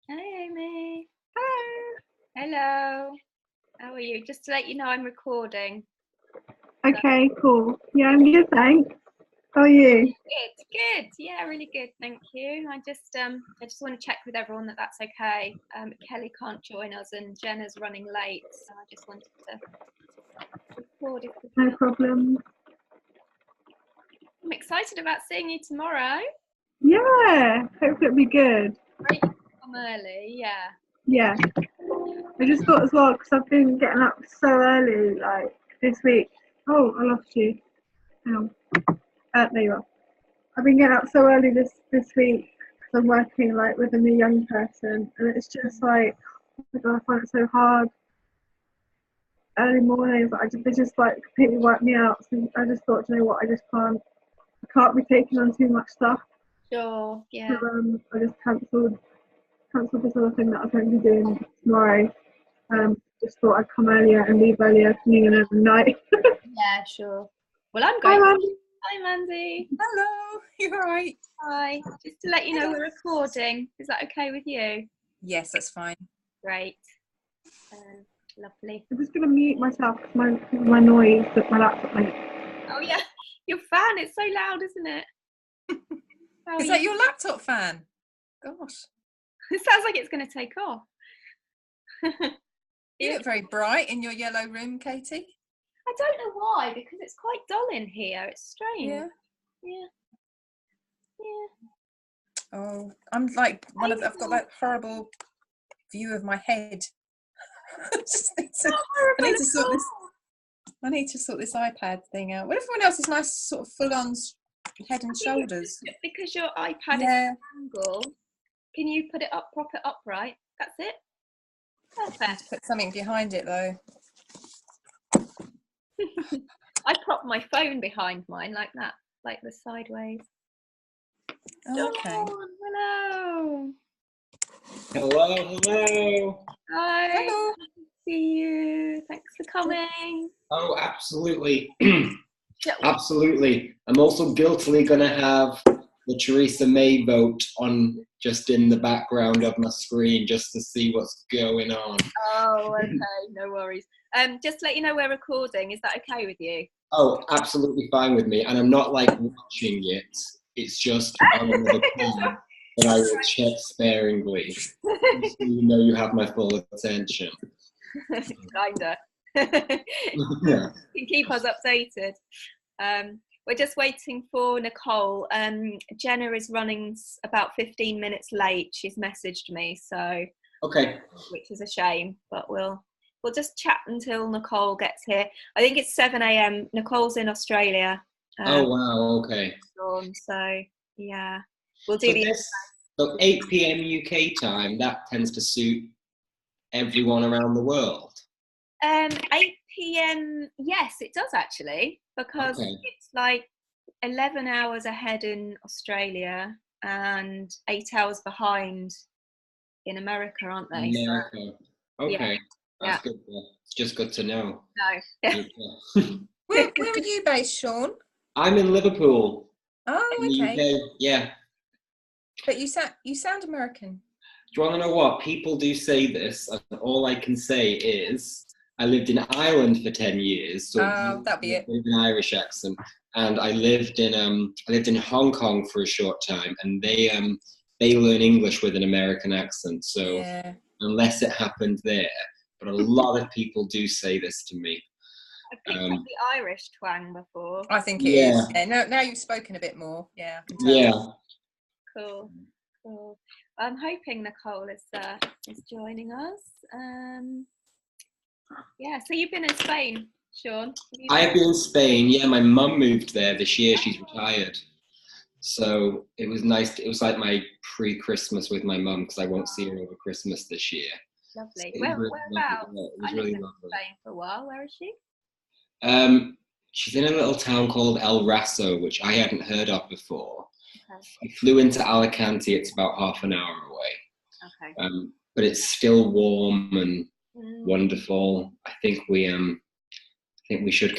Hi, Amy. Hello. Hello. How are you? Just to let you know, I'm recording. Okay, cool. Yeah, I'm good, thanks. How are you? Good. Yeah, really good. Thank you. I just want to check with everyone that that's okay. Kelly can't join us, and Jenna's running late, so I just wanted to record. No problem. I'm excited about seeing you tomorrow. Yeah, hope it'll be good. Great, you come early. Yeah. Yeah. I just thought as well, because I've been getting up so early, like this week. Oh, I lost you. Hang on. There you are. I've been getting up so early this week because I'm working like with a new young person, and it's just like, oh my God, I find it so hard. Early mornings, they just like completely wipe me out. So I just thought, you know what, I can't be taking on too much stuff. Sure. So Yeah. I just cancelled this other thing that I was going to be doing tomorrow. Just thought I'd come earlier and leave earlier, coming in overnight. Yeah. Sure. Well, I'm Hi, going. Mandy. Hi, Mandy. Hello, you alright? Hi. Just to let you know, we're recording. Is that okay with you? Yes, that's fine. Great. Lovely. I'm just going to mute myself because my noise that my laptop makes. Oh yeah, your fan, it's so loud, isn't it? Is that your laptop fan? Gosh. It sounds like it's going to take off. You look very bright in your yellow room, Katie. I don't know why, because it's quite dull in here. It's strange. Yeah. Yeah. Oh, I'm like I've got that horrible view of my head. I need to sort this iPad thing out. What if everyone else is nice, sort of full on head and shoulders? Because your iPad is at an angle, can you prop it upright? That's it. Perfect. Put something behind it though. I prop my phone behind mine like that, like the sideways. Oh, okay. Hello. Hello. Hi. Hello. Good to see you. Thanks for coming. Oh, absolutely. Absolutely. I'm also guiltily going to have the Theresa May vote on just in the background of my screen just to see what's going on. Oh, okay. No worries. Just to let you know we're recording. Is that okay with you? Oh, absolutely fine with me. And I'm not like watching it. It's just on another tab that I will check sparingly. So you know you have my full attention. Kinda. Yeah. You can keep us updated. We're just waiting for Nicole. Jenna is running about 15 minutes late. She's messaged me, so Okay. Which is a shame, but we'll just chat until Nicole gets here. I think it's 7 a.m. Nicole's in Australia. Oh wow, okay. So yeah, we'll do So 8 p.m. UK time, that tends to suit everyone around the world. 8 p.m. Yes, it does actually, because it's like 11 hours ahead in Australia and 8 hours behind in America, aren't they? America. So, okay. That's good. It's just good to know. No. Where are you based, Sean? I'm in Liverpool. Oh, in the okay. UK. Yeah. But you sound American. Do you want to know what? People do say this, and all I can say is I lived in Ireland for 10 years, so that'd be it. With an Irish accent, and I lived in Hong Kong for a short time, and they learn English with an American accent. So unless it happened there, but a lot of people do say this to me. I've picked up the Irish twang before. I think it is. Yeah, now you've spoken a bit more. Yeah. Cool. I'm hoping Nicole is joining us. Yeah, so you've been in Spain, Sean? I have been in Spain. Yeah, my mum moved there this year. She's retired. So it was nice. It was like my pre-Christmas with my mum because I won't see her over Christmas this year. Lovely. So Whereabouts? It was really lovely. Spain for a while. Where is she? She's in a little town called El Raso, which I hadn't heard of before. Okay. I flew into Alicante. It's about half an hour away. Okay. But it's still warm and wonderful. I think we should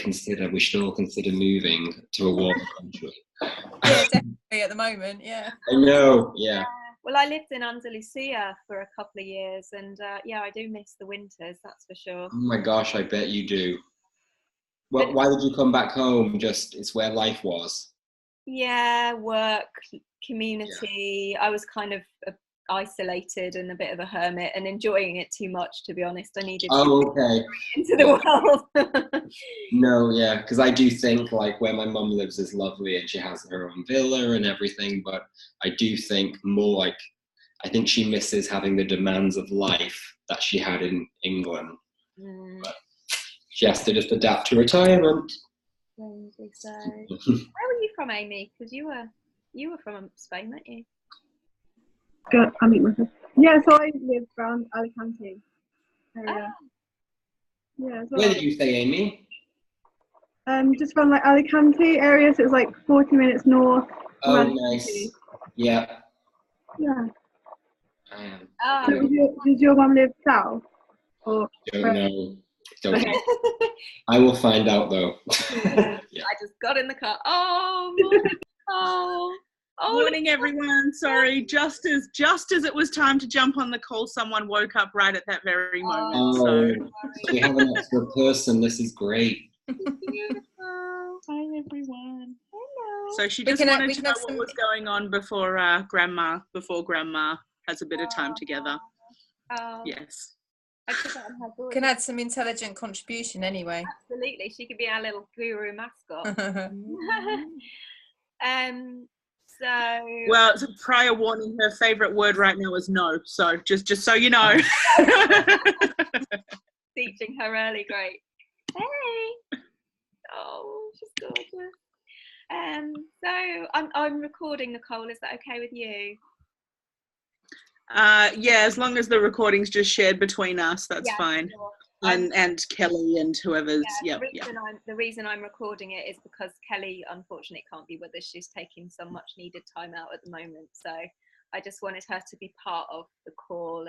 all consider moving to a warm country. Yeah, definitely at the moment. Yeah. I know. Yeah. Well, I lived in Andalusia for a couple of years, and yeah, I do miss the winters, that's for sure. Oh my gosh, I bet you do. Well, why did you come back home? Just, it's where life was. Yeah, work, community. Yeah. I was kind of isolated and a bit of a hermit and enjoying it too much, to be honest. I needed to okay. into the world. No, yeah, because I do think like where my mum lives is lovely and she has her own villa and everything, but I do think more like, I think she misses having the demands of life that she had in England. But she has to just adapt to retirement. So. Where were you from, Amy? Because you were from Spain, weren't you? Good. I meet myself. Yeah, so I live around Alicante area. Oh. Yeah. So where did you say, Amy? Just around like Alicante area, so it's like 40 minutes north. Oh, nice. Yeah. Yeah. Oh. So did your mum live south? Or don't know. I will find out though. Yeah. I just got in the car. Morning, everyone. Sorry, just as it was time to jump on the call, someone woke up right at that very moment. So we have an extra person. This is great. Beautiful. Hi, everyone. Hello. So she just wanted to know what was going on before Grandma has a bit of time together. Yes. Can add some intelligent contribution anyway. Absolutely, she could be our little guru mascot. Well, prior warning, her favourite word right now is no. So just so you know. Teaching her early, great. Hey. Oh, she's gorgeous. So I'm recording, Nicole. Is that okay with you? Yeah, as long as the recording's just shared between us, that's fine. Sure. And Kelly and whoever's. The reason I'm recording it is because Kelly unfortunately can't be with us. She's taking some much needed time out at the moment, so I just wanted her to be part of the call.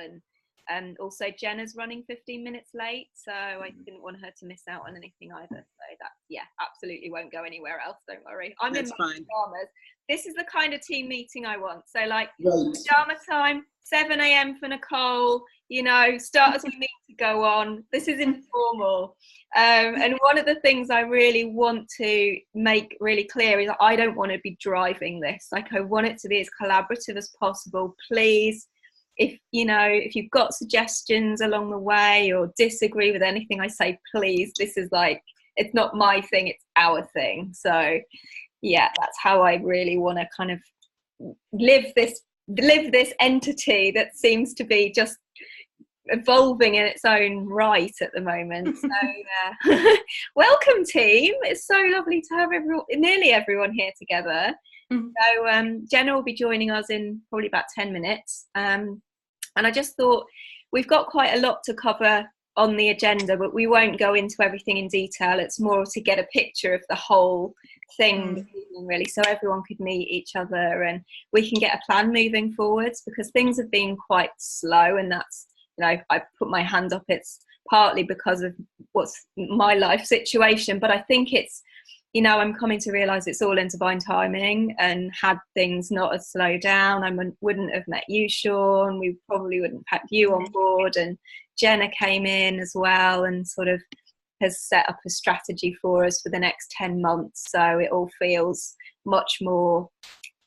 And also Jenna's running 15 minutes late, so I didn't want her to miss out on anything either. So that absolutely won't go anywhere else. Don't worry. I'm in my pajamas. This is the kind of team meeting I want. So like pajama time, 7 a.m. for Nicole. You know, start as we need to go on. This is informal. And one of the things I really want to make really clear is I don't want to be driving this. Like, I want it to be as collaborative as possible. Please, if you've got suggestions along the way or disagree with anything I say, please, this is like, it's not my thing, it's our thing. So yeah, that's how I really want to kind of live this entity that seems to be just evolving in its own right at the moment. So welcome, team. It's so lovely to have nearly everyone here together. So Jenna will be joining us in probably about 10 minutes, and I just thought we've got quite a lot to cover on the agenda, but we won't go into everything in detail. It's more to get a picture of the whole thing really, so everyone could meet each other and we can get a plan moving forwards, because things have been quite slow, and that's, I put my hand up, it's partly because of what's my life situation, but I think it's, I'm coming to realise it's all in divine timing, and had things not have slowed down, I wouldn't have met you, Sean. We probably wouldn't have had you on board, and Jenna came in as well and sort of has set up a strategy for us for the next 10 months. So it all feels much more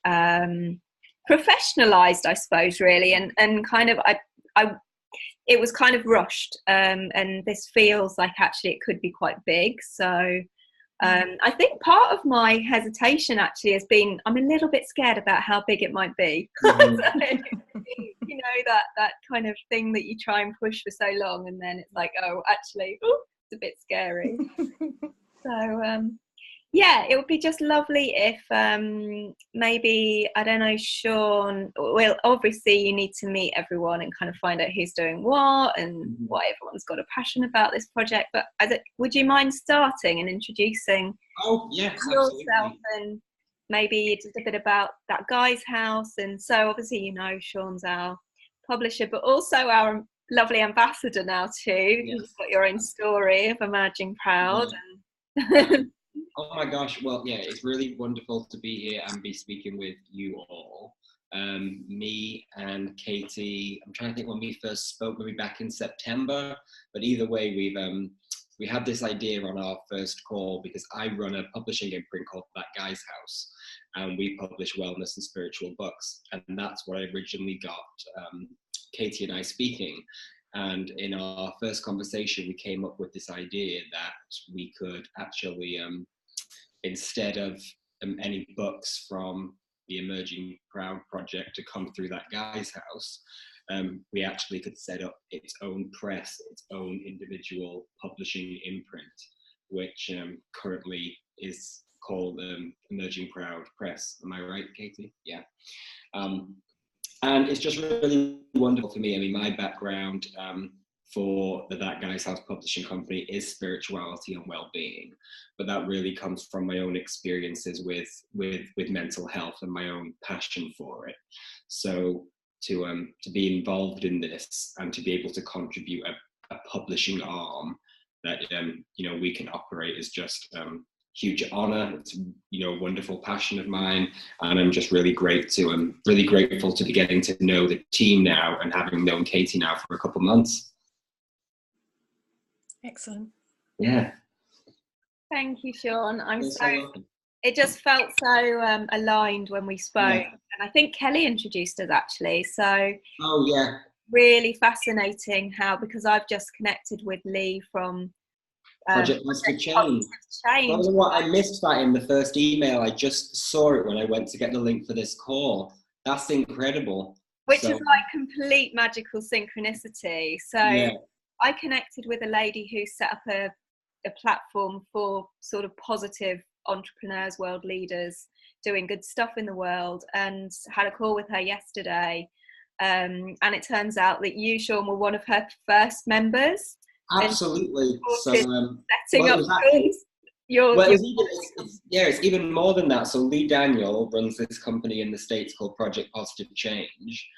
professionalised, I suppose, really, and kind of it was kind of rushed, and this feels like actually it could be quite big. So I think part of my hesitation actually has been I'm a little bit scared about how big it might be. So, that kind of thing that you try and push for so long, and then it's like, oh, actually, it's a bit scary. So it would be just lovely if maybe, I don't know, Sean, well, obviously you need to meet everyone and kind of find out who's doing what and why everyone's got a passion about this project, but would you mind starting and introducing yourself and maybe just a bit about that guy's house? And so obviously, Sean's our publisher, but also our lovely ambassador now too. Yes. You've got your own story of Emerging Proud. And oh my gosh, well, yeah, it's really wonderful to be here and be speaking with you all. Me and Katie, I'm trying to think when we first spoke, maybe back in September, but either way, we had this idea on our first call because I run a publishing imprint called That Guy's House, and we publish wellness and spiritual books, and that's what I originally got Katie and I speaking. And in our first conversation, we came up with this idea that we could actually, instead of any books from the Emerging Proud project to come through That Guy's House, we actually could set up its own press, its own individual publishing imprint, which currently is called Emerging Proud Press. Am I right, Katie? Yeah. And it's just really wonderful for me. I mean, my background for the That Guy's House publishing company is spirituality and well-being, but that really comes from my own experiences with mental health and my own passion for it. So to be involved in this and to be able to contribute a publishing arm that we can operate is just huge honor. It's a wonderful passion of mine, and I'm just really really grateful to be getting to know the team now and having known Katie now for a couple months. Excellent. Yeah. Thank you, Sean. It just felt so aligned when we spoke, and I think Kelly introduced us actually. So oh yeah, really fascinating how, because I've just connected with Lee from Project Positive Change. Well, you know what? I missed that in the first email. I just saw it when I went to get the link for this call. That's incredible. Which is like complete magical synchronicity. So I connected with a lady who set up a platform for sort of positive entrepreneurs, world leaders doing good stuff in the world, and had a call with her yesterday. And it turns out that you, Sean, were one of her first members. Absolutely. So setting up it's even more than that. So Lee Daniel runs this company in the States called Project Positive Change.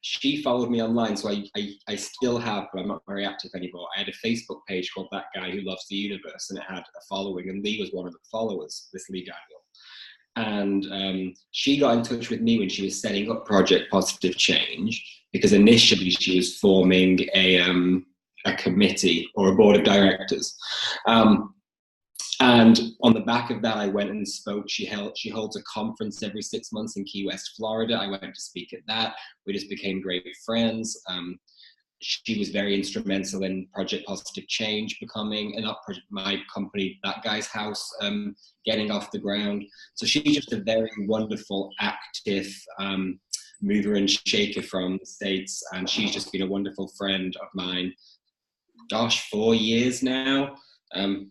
She followed me online, so I still have, but I'm not very active anymore. I had a Facebook page called That Guy Who Loves the Universe, and it had a following, and Lee was one of the followers, this Lee Daniel. And she got in touch with me when she was setting up Project Positive Change, because initially she was forming a committee or a board of directors. And on the back of that, I went and spoke. She holds a conference every 6 months in Key West, Florida. I went to speak at that. We just became great friends. She was very instrumental in Project Positive Change becoming, and my company, That Guy's House, getting off the ground. So she's just a very wonderful, active mover and shaker from the States. And she's just been a wonderful friend of mine. Gosh, 4 years now.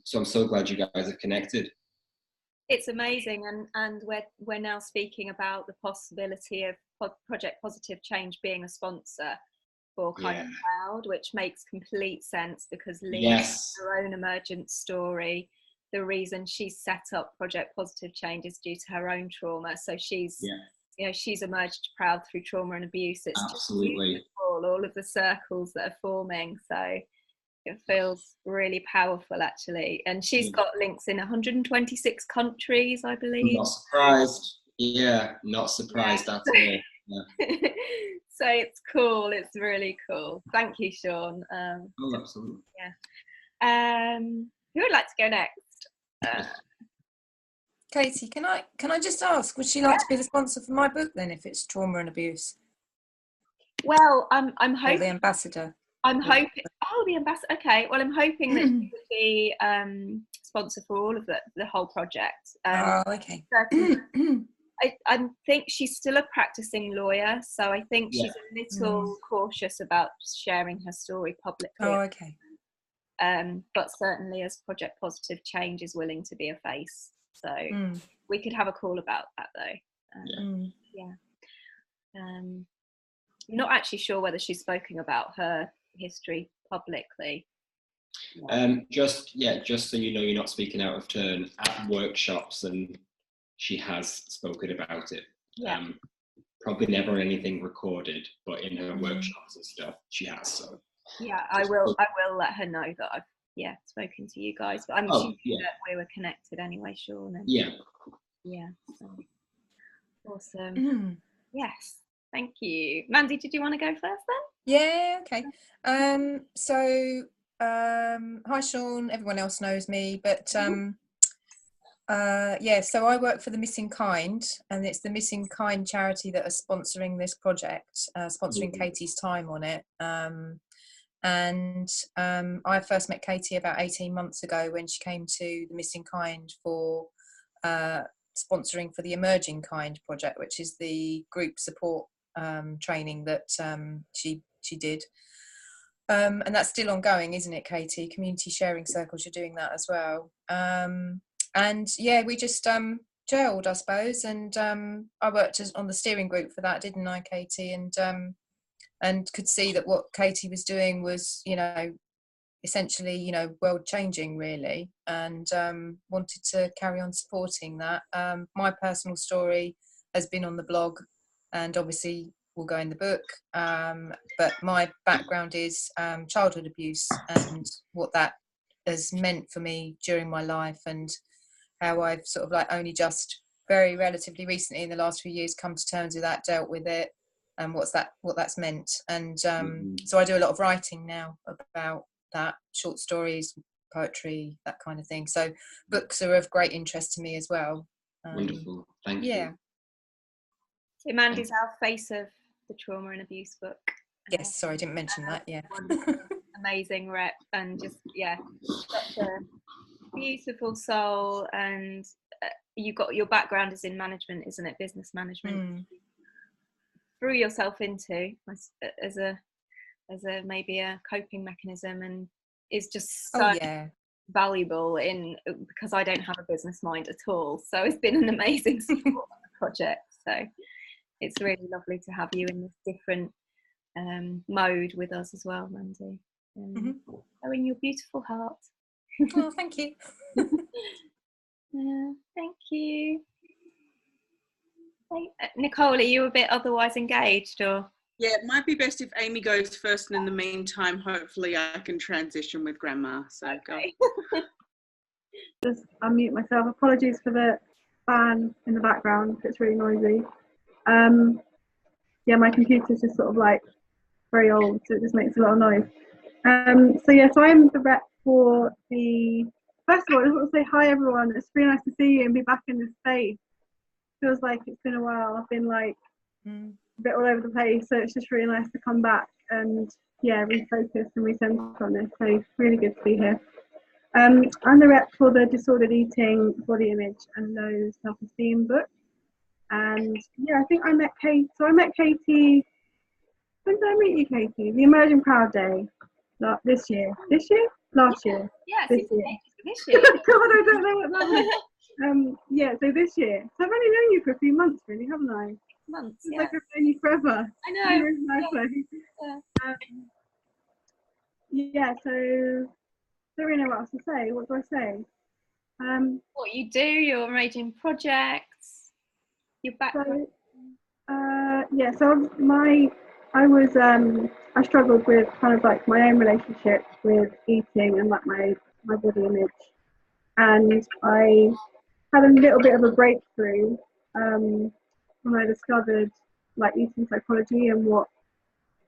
So I'm so glad you guys have connected. It's amazing, and we're now speaking about the possibility of Project Positive Change being a sponsor for Kind of Proud, which makes complete sense because Lee has her own emergent story. The reason she's set up Project Positive Change is due to her own trauma. So she's she's emerged proud through trauma and abuse. It's absolutely just all of the circles that are forming. So it feels really powerful, actually. And she's got links in 126 countries, I believe. Not surprised. Yeah, not surprised at all. Yeah. So it's cool. It's really cool. Thank you, Sean. Absolutely. Yeah. Who would like to go next? Katie, can I just ask, would she like to be the sponsor for my book then, if it's trauma and abuse? Well, I'm hoping. Or the ambassador. I'm hoping. Oh, the ambassador. Okay. Well, I'm hoping that she would be sponsor for all of the whole project. Okay. I think she's still a practicing lawyer, so I think she's a little cautious about sharing her story publicly. Oh, okay. But certainly, as Project Positive Change is willing to be a face, so we could have a call about that, though. I'm not actually sure whether she's spoken about her history publicly. Just so you know, you're not speaking out of turn at workshops, and she has spoken about it. Probably never anything recorded, but in her workshops and stuff, she has. So I will let her know that I've spoken to you guys, but I'm assuming that we were connected anyway, Sean. And so. Awesome. Yes, thank you. Mandy, did you want to go first then? Yeah, okay. Hi Sean, everyone else knows me, but yeah, so I work for the Missing Kind, and it's the Missing Kind charity that are sponsoring this project, sponsoring Katie's time on it. I first met Katie about 18 months ago when she came to the Missing Kind for sponsoring for the Emerging Kind project, which is the group support training that she did. And that's still ongoing, isn't it, Katie? Community sharing circles, you're doing that as well. And yeah, we just gelled, I suppose, and I worked on the steering group for that, didn't I, Katie? And could see that what Katie was doing was, you know, essentially, you know, world changing really, and wanted to carry on supporting that. My personal story has been on the blog, and obviously will go in the book, but my background is childhood abuse and what that has meant for me during my life, and how I've sort of like only just very relatively recently in the last few years come to terms with that, dealt with it, and what that's meant. And so I do a lot of writing now about that, short stories, poetry, that kind of thing. So books are of great interest to me as well. Wonderful, thank you. Yeah. So Mandy's our Face of the Trauma and Abuse book. Yes, sorry, I didn't mention that. Yeah. Amazing rep, and just such a beautiful soul. And you got your background is in management, isn't it? Business management. Threw yourself into as a maybe a coping mechanism, and is just so valuable because I don't have a business mind at all. So it's been an amazing support project. So it's really lovely to have you in this different mode with us as well, Mandy. Showing your beautiful heart. Oh, thank you. Thank you. Nicole, are you a bit otherwise engaged, or? Yeah, it might be best if Amy goes first, and in the meantime, hopefully I can transition with Grandma. So okay. Go. Just unmute myself. Apologies for the fan in the background. It's really noisy. Yeah, my computer's just sort of like very old, so it just makes a lot of noise. So I'm the rep for the. First of all, I just want to say hi everyone. It's really nice to see you and be back in this space. Feels like it's been a while. I've been like a bit all over the place, so it's just really nice to come back and refocus and recenter on this. So it's really good to be here. I'm the rep for the Disordered Eating, Body Image and Low Self-Esteem book, and I think I met Katie. So I met Katie. When did I meet you, Katie? The Emerging Proud Day. This year? Last year? Yes, this year. This year. God, I don't know what that was. So this year. So I've only known you for a few months, really, haven't I? Months. It's like I've known you forever. I know. So don't really know what else to say. What do I say? What you do, your Emerging projects, your background. I struggled with kind of like my own relationship with eating and like my body image, and I had a little bit of a breakthrough when I discovered like eating psychology and what,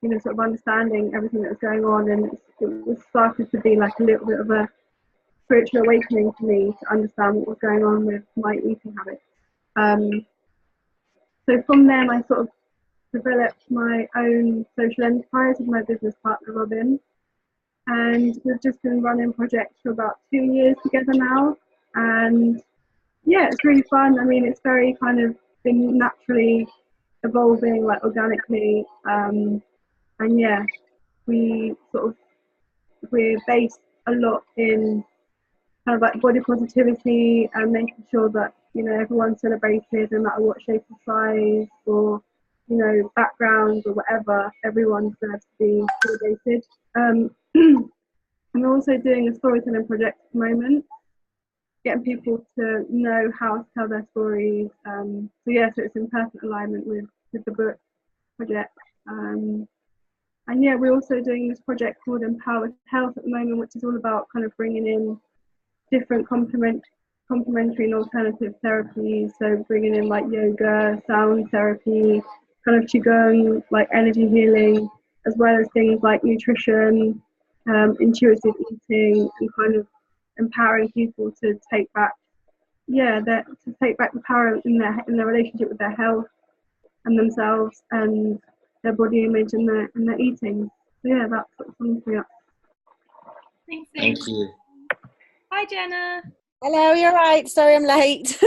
sort of understanding everything that was going on, and it started to be like a little bit of a spiritual awakening for me to understand what was going on with my eating habits. So from then I sort of developed my own social enterprise with my business partner Robin, and we've just been running projects for about 2 years together now, and it's really fun. I mean, it's very kind of been naturally evolving, like organically, and we're based a lot in kind of like body positivity and making sure that everyone's celebrated, no matter what shape or size or background or whatever, everyone deserves to be celebrated. I'm also doing a storytelling project at the moment, getting people to know how to tell their stories. So it's in perfect alignment with the book project. We're also doing this project called Empower with Health at the moment, which is all about kind of bringing in different complementary and alternative therapies. So bringing in like yoga, sound therapy, kind of qigong, like energy healing, as well as things like nutrition, intuitive eating, and kind of empowering people to take back, to take back the power in their relationship with their health and themselves and their body image and their eating. So yeah, that's something else. Thanks, Thank you. Hi, Jenna. Hello, you're right. Sorry I'm late.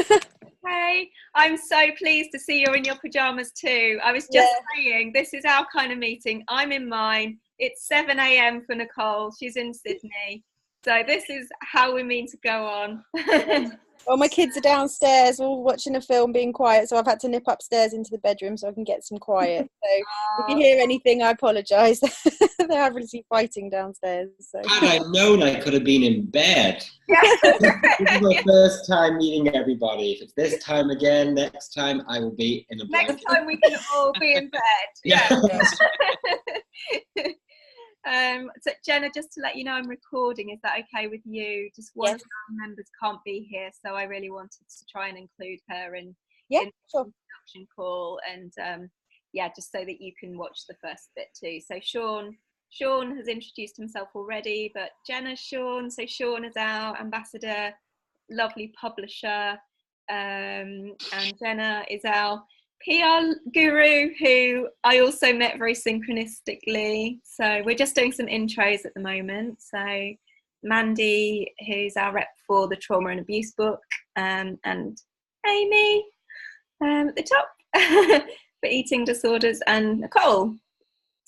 Hey, I'm so pleased to see you're in your pajamas too. I was just saying, this is our kind of meeting. I'm in mine. It's 7 a.m. for Nicole. She's in Sydney. So this is how we mean to go on. Well, my kids are downstairs all watching a film, being quiet, so I've had to nip upstairs into the bedroom so I can get some quiet. So if you hear anything, I apologise. They're obviously fighting downstairs. So. Had I known, I could have been in bed. This is my first time meeting everybody. If it's this time again, next time I will be in a blanket. Next time we can all be in bed. Yeah. So Jenna, just to let you know, I'm recording. Is that okay with you? Just one of our members can't be here, so I really wanted to try and include her in the introduction call, and just so that you can watch the first bit too. So Sean has introduced himself already, but Jenna's Sean. So Sean is our ambassador, lovely publisher, and Jenna is our PR guru, who I also met very synchronistically. So we're just doing some intros at the moment. So Mandy, who's our rep for the trauma and abuse book, and Amy at the top for eating disorders, and Nicole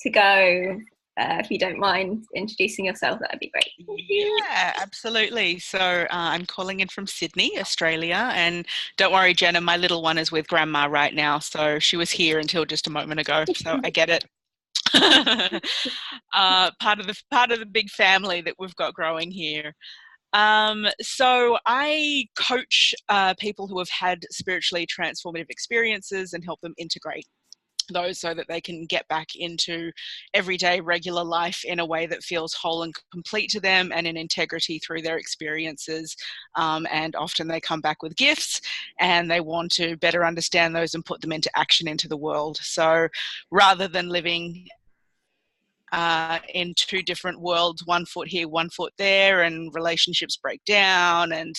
to go. If you don't mind introducing yourself, that'd be great. Yeah, absolutely. So I'm calling in from Sydney, Australia, and don't worry, Jenna, my little one is with Grandma right now, so she was here until just a moment ago, so I get it. Part of the big family that we've got growing here. So I coach people who have had spiritually transformative experiences and help them integrate those so that they can get back into everyday regular life in a way that feels whole and complete to them and in integrity through their experiences. And often they come back with gifts and they want to better understand those and put them into action into the world. So rather than living in two different worlds, 1 foot here, 1 foot there, and relationships break down, and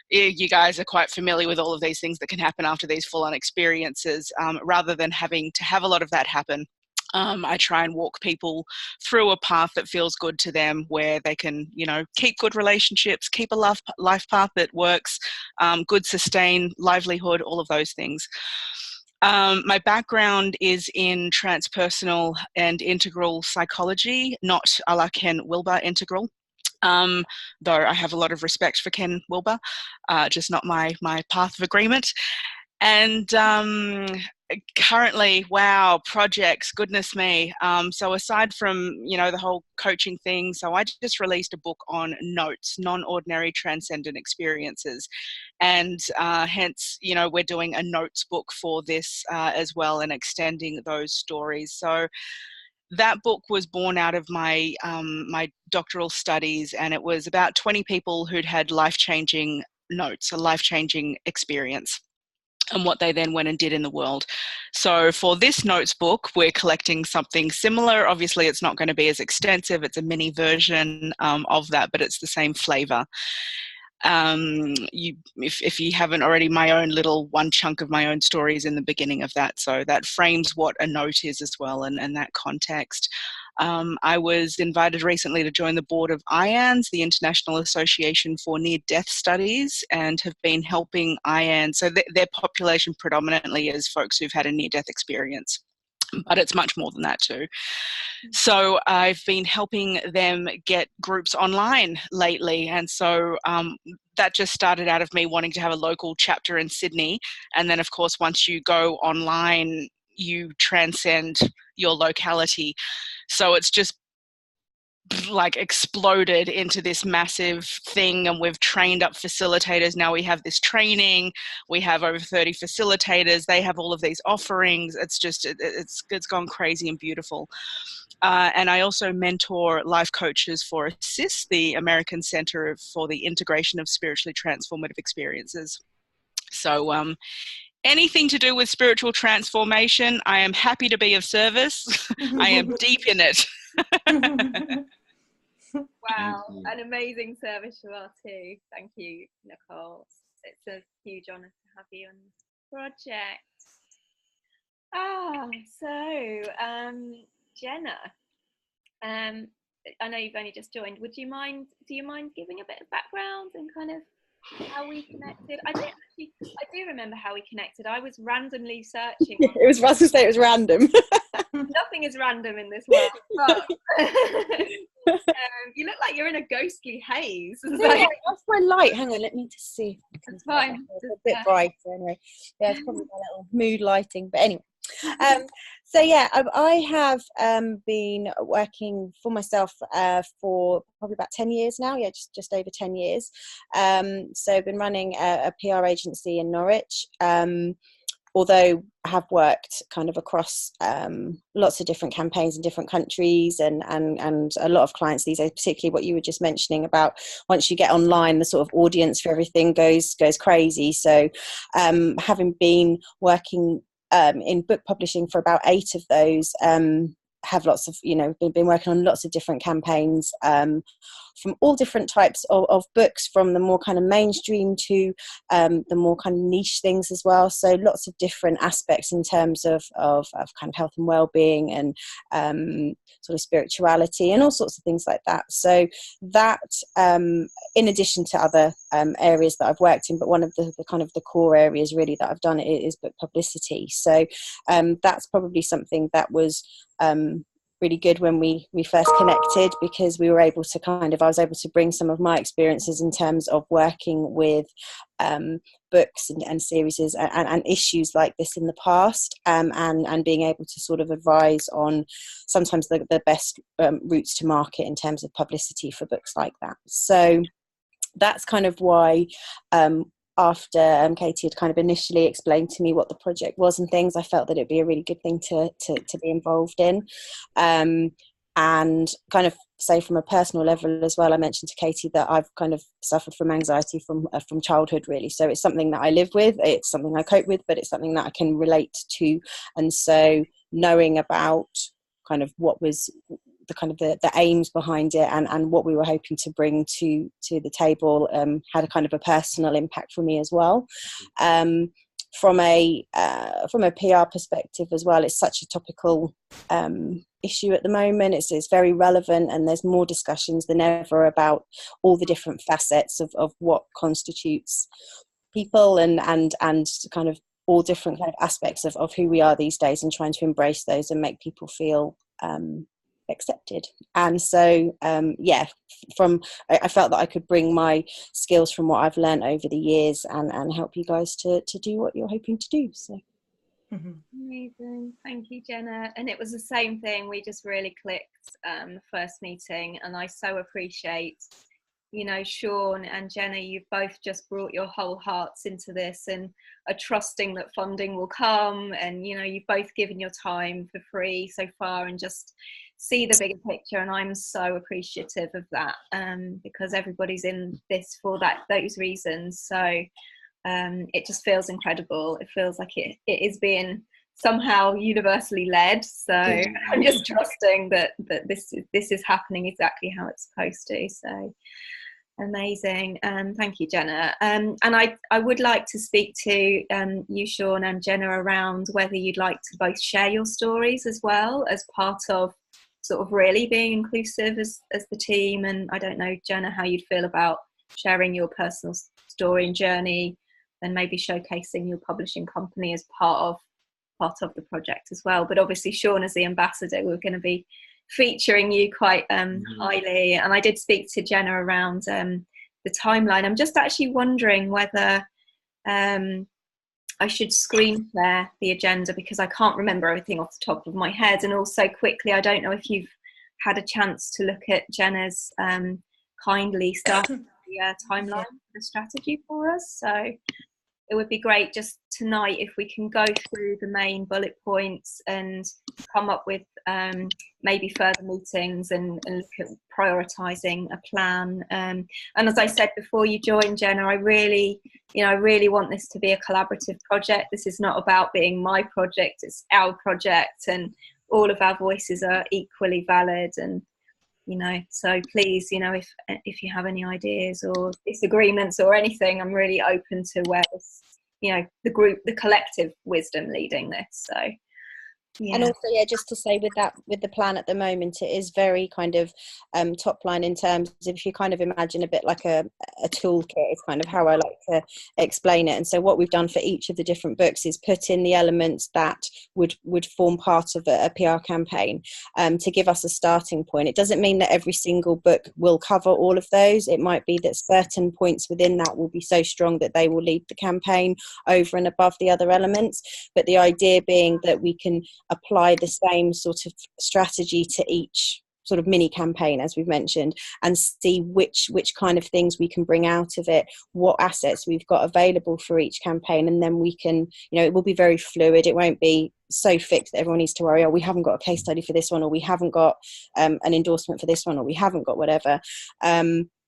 you guys are quite familiar with all of these things that can happen after these full-on experiences. Rather than having to have a lot of that happen, I try and walk people through a path that feels good to them, where they can, keep good relationships, keep a life path that works, good sustained livelihood, all of those things. My background is in transpersonal and integral psychology, not a la Ken Wilber integral. Though I have a lot of respect for Ken Wilber, just not my path of agreement. And currently, projects, goodness me. So aside from, the whole coaching thing, so I just released a book on notes, non-ordinary transcendent experiences. And hence, we're doing a notes book for this as well, and extending those stories. So that book was born out of my my doctoral studies, and it was about 20 people who'd had life-changing notes, a life-changing experience, and what they then went and did in the world. So for this notes book, we're collecting something similar. Obviously, it's not going to be as extensive. It's a mini version of that, but it's the same flavor. If you haven't already, my own little one chunk of my own stories in the beginning of that. So that frames what a note is as well, and that context. I was invited recently to join the board of IANDS, the International Association for Near-Death Studies, and have been helping IANDS. So their population predominantly is folks who've had a near-death experience, but it's much more than that too. So I've been helping them get groups online lately, and so that just started out of me wanting to have a local chapter in Sydney, and then of course once you go online you transcend your locality. So it's just like exploded into this massive thing, and we've trained up facilitators. Now we have this training, we have over 30 facilitators, they have all of these offerings. It's just, it's gone crazy and beautiful. And I also mentor life coaches for ASSIST, the American Center for the Integration of Spiritually Transformative Experiences. So anything to do with spiritual transformation, I am happy to be of service. I am deep in it. Wow, an amazing service you are too. Thank you, Nicole. It's a huge honour to have you on this project. Jenna, I know you've only just joined. Do you mind giving a bit of background and kind of how we connected? I do remember how we connected. I was randomly searching. It was, I was going to say it was random. Nothing is random in this world. But, you look like you're in a ghostly haze. That's my light. Hang on, let me just see. That's fine. It's a bit brighter anyway. Yeah, it's probably my little mood lighting. But anyway. So yeah, I have been working for myself for probably about 10 years now. Yeah, just over 10 years. So I've been running a PR agency in Norwich. Although I have worked kind of across lots of different campaigns in different countries and a lot of clients these days, particularly what you were just mentioning about once you get online, the sort of audience for everything goes crazy. So having been working in book publishing for about 8 of those, have lots of, been working on lots of different campaigns from all different types of books, from the more kind of mainstream to the more kind of niche things as well. So lots of different aspects in terms of kind of health and well-being and sort of spirituality and all sorts of things like that. So that, in addition to other areas that I've worked in, but one of the kind of the core areas really that I've done is book publicity. So that's probably something that was really good when we first connected, because we were able to I was able to bring some of my experiences in terms of working with books and series and issues like this in the past, and being able to sort of advise on sometimes the best routes to market in terms of publicity for books like that. So that's kind of why after Katie had kind of initially explained to me what the project was and things, I felt that it'd be a really good thing to be involved in. And kind of say from a personal level as well, I mentioned to Katie that I've kind of suffered from anxiety from childhood really. So it's something that I live with, it's something I cope with, but it's something that I can relate to. And so knowing about kind of what was the kind of the aims behind it and what we were hoping to bring to the table had a kind of a personal impact for me as well. From a PR perspective as well, it's such a topical issue at the moment. It's very relevant, and there's more discussions than ever about all the different facets of what constitutes people and kind of all different kind of aspects of who we are these days, and trying to embrace those and make people feel accepted. And so I felt that I could bring my skills from what I've learned over the years and help you guys to do what you're hoping to do. So amazing, thank you, Jenna. And it was the same thing, we just really clicked the first meeting, and I so appreciate Sean and Jenna, you've both just brought your whole hearts into this and are trusting that funding will come, and you've both given your time for free so far and just see the bigger picture, and I'm so appreciative of that, because everybody's in this for those reasons. So it just feels incredible. It feels like it is being somehow universally led, so I'm just trusting that this is happening exactly how it's supposed to. So amazing. Thank you, Jenna. And I would like to speak to you, Sean, and Jenna around whether you'd like to both share your stories as well as part of sort of really being inclusive as the team. And I don't know, Jenna, how you'd feel about sharing your personal story and journey, and maybe showcasing your publishing company as part of the project as well. But obviously, Sean, as the ambassador, we're going to be featuring you quite highly. And I did speak to Jenna around the timeline. I'm just actually wondering whether I should screen share the agenda, because I can't remember everything off the top of my head. And also quickly, I don't know if you've had a chance to look at Jenna's kindly started the timeline, the strategy for us. So it would be great just tonight if we can go through the main bullet points and come up with maybe further meetings and look at prioritising a plan. And as I said before you joined, Jenna, I really want this to be a collaborative project. This is not about being my project, it's our project, and all of our voices are equally valid. And so please, if you have any ideas or disagreements or anything, I'm really open to where this, the collective wisdom leading this. So yeah. And also, just to say with the plan at the moment, it is very kind of top line in terms of, if you kind of imagine a bit like a toolkit is kind of how I like to explain it. And so what we've done for each of the different books is put in the elements that would form part of a PR campaign to give us a starting point. It doesn't mean that every single book will cover all of those. It might be that certain points within that will be so strong that they will lead the campaign over and above the other elements. But the idea being that we can apply the same sort of strategy to each sort of mini campaign, as we've mentioned, and see which kind of things we can bring out of it, what assets we've got available for each campaign, and then we can, it will be very fluid. It won't be so fixed that everyone needs to worry, oh, we haven't got a case study for this one, or we haven't got an endorsement for this one, or we haven't got whatever.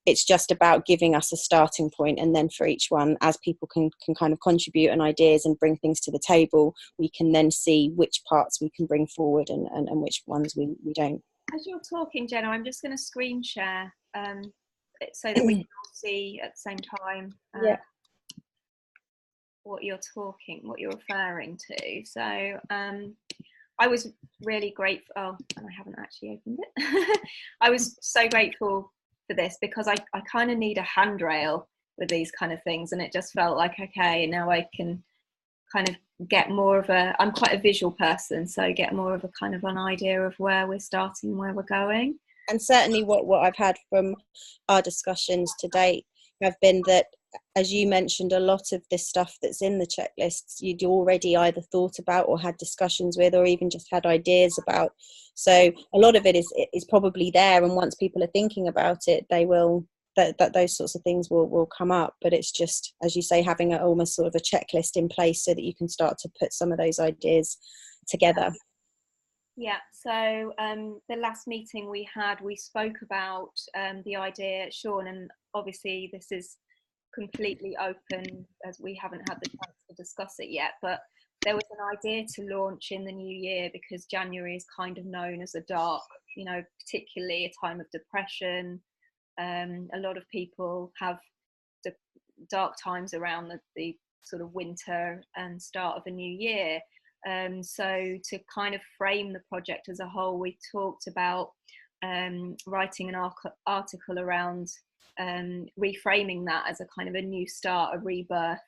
It's just about giving us a starting point, and then for each one, as people can kind of contribute and ideas and bring things to the table, we can then see which parts we can bring forward and which ones we don't. As you're talking, Jenna, I'm just going to screen share so that we can all see at the same time what you're referring to. So I was really grateful. Oh, and I haven't actually opened it. I was so grateful for this because I kind of need a handrail with these kind of things, and it just felt like, okay, now I can kind of get more of I'm quite a visual person, so get more of a kind of an idea of where we're starting, where we're going. And certainly what I've had from our discussions to date have been that, as you mentioned, a lot of this stuff that's in the checklists you'd already either thought about or had discussions with, or even just had ideas about. So a lot of it is probably there, and once people are thinking about it, they will that those sorts of things will come up. But it's just, as you say, having almost sort of a checklist in place so that you can start to put some of those ideas together. Yeah, so the last meeting we had, we spoke about the idea, Sean, and obviously this is completely open as we haven't had the chance to discuss it yet, but there was an idea to launch in the new year because January is kind of known as a dark, particularly a time of depression. A lot of people have the dark times around the sort of winter and start of a new year. So to kind of frame the project as a whole, we talked about writing an article around reframing that as a kind of a new start, a rebirth.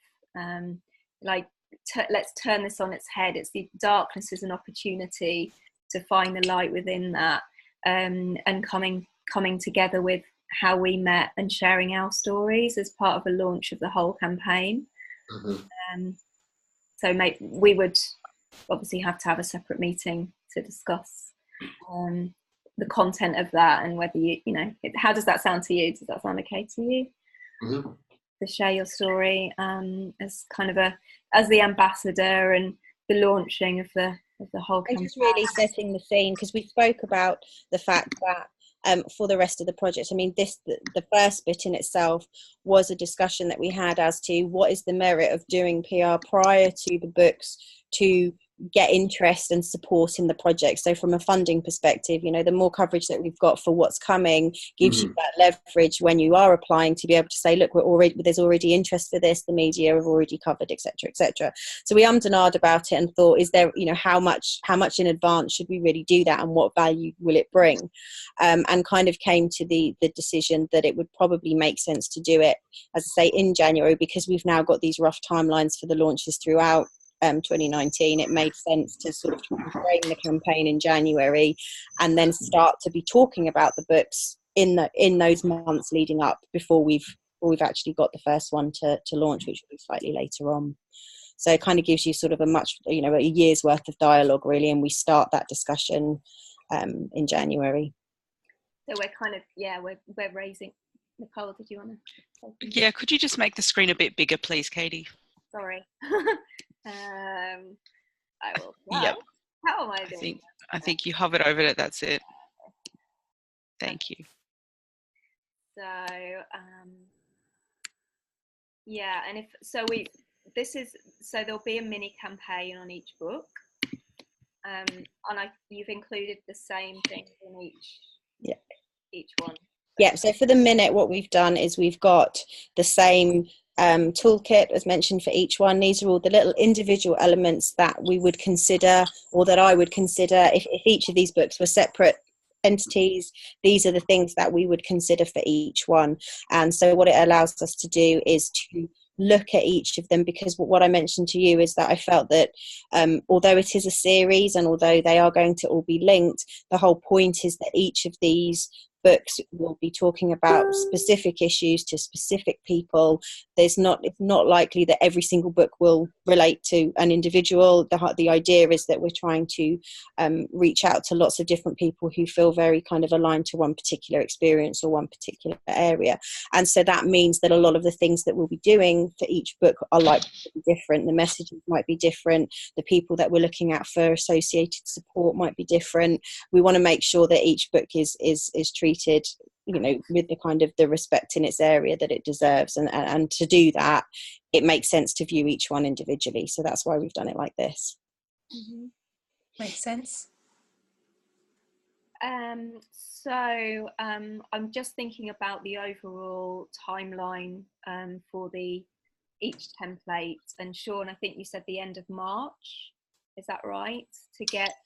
Let's turn this on its head. It's the darkness is an opportunity to find the light within that, and coming together with how we met and sharing our stories as part of a launch of the whole campaign. Mm-hmm. So we would obviously have to have a separate meeting to discuss the content of that, and whether how does that sound to you? Does that sound okay to you? Mm-hmm. To share your story as kind of as the ambassador and the launching of the whole campaign. And just really setting the scene, because we spoke about the fact that for the rest of the project, I mean, the first bit in itself was a discussion that we had as to what is the merit of doing PR prior to the books to get interest and support in the project. So from a funding perspective, the more coverage that we've got for what's coming gives you that leverage when you are applying to be able to say, look, there's already interest for this, the media have already covered, etc., etc. So we ummed and ahed about it and thought, is there, how much in advance should we really do that, and what value will it bring? And kind of came to the decision that it would probably make sense to do it, as I say, in January, because we've now got these rough timelines for the launches throughout 2019. It made sense to sort of frame the campaign in January and then start to be talking about the books in those months leading up before we've actually got the first one to launch, which will be slightly later on. So it kind of gives you sort of a year's worth of dialogue really, and we start that discussion in January. So we're kind of we're raising. Nicole, did you want to? Yeah, could you just make the screen a bit bigger, please, Katie? Sorry. I will. Yep. How am I doing? I think you hovered over it. That's it. Thank you. So yeah, and so there'll be a mini campaign on each book, and you've included the same thing in each one. Yeah, so for the minute, what we've done is we've got the same toolkit as mentioned for each one. These are all the little individual elements that we would consider, or that I would consider, if each of these books were separate entities. These are the things that we would consider for each one. And so what it allows us to do is to look at each of them, because what I mentioned to you is that I felt that although it is a series and although they are going to all be linked, the whole point is that each of these books will be talking about specific issues to specific people. It's not likely that every single book will relate to an individual. The idea is that we're trying to reach out to lots of different people who feel very kind of aligned to one particular experience or one particular area. And so that means that a lot of the things that we'll be doing for each book are likely to be different. The messages might be different. The people that we're looking at for associated support might be different. We want to make sure that each book is treated, you know, with the kind of the respect in its area that it deserves, and to do that, it makes sense to view each one individually. So that's why we've done it like this. Mm-hmm. Makes sense. So I'm just thinking about the overall timeline for each template. And Sean, I think you said the end of March. Is that right? To get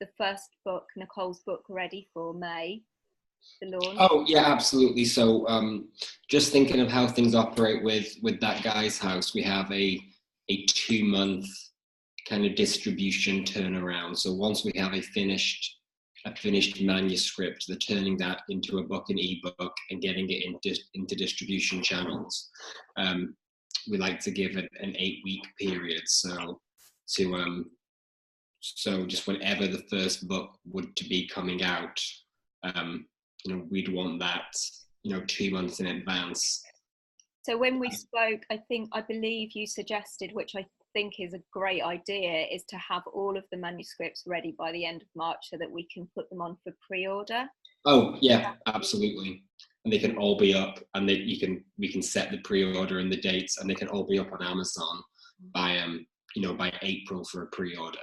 the first book, Nicole's book, ready for May, the launch? Oh yeah, absolutely. So just thinking of how things operate with That Guy's House, we have a 2-month kind of distribution turnaround. So once we have a finished manuscript, they're turning that into a book, an ebook, and getting it into distribution channels. We like to give it an 8-week period. So just whenever the first book would to be coming out, you know, we'd want that, you know, 2 months in advance. So when we spoke, I believe you suggested, which I think is a great idea, is to have all of the manuscripts ready by the end of March so that we can put them on for pre-order. Oh yeah, absolutely. And they can all be up, and we can set the pre-order and the dates, and they can all be up on Amazon by by April for a pre-order.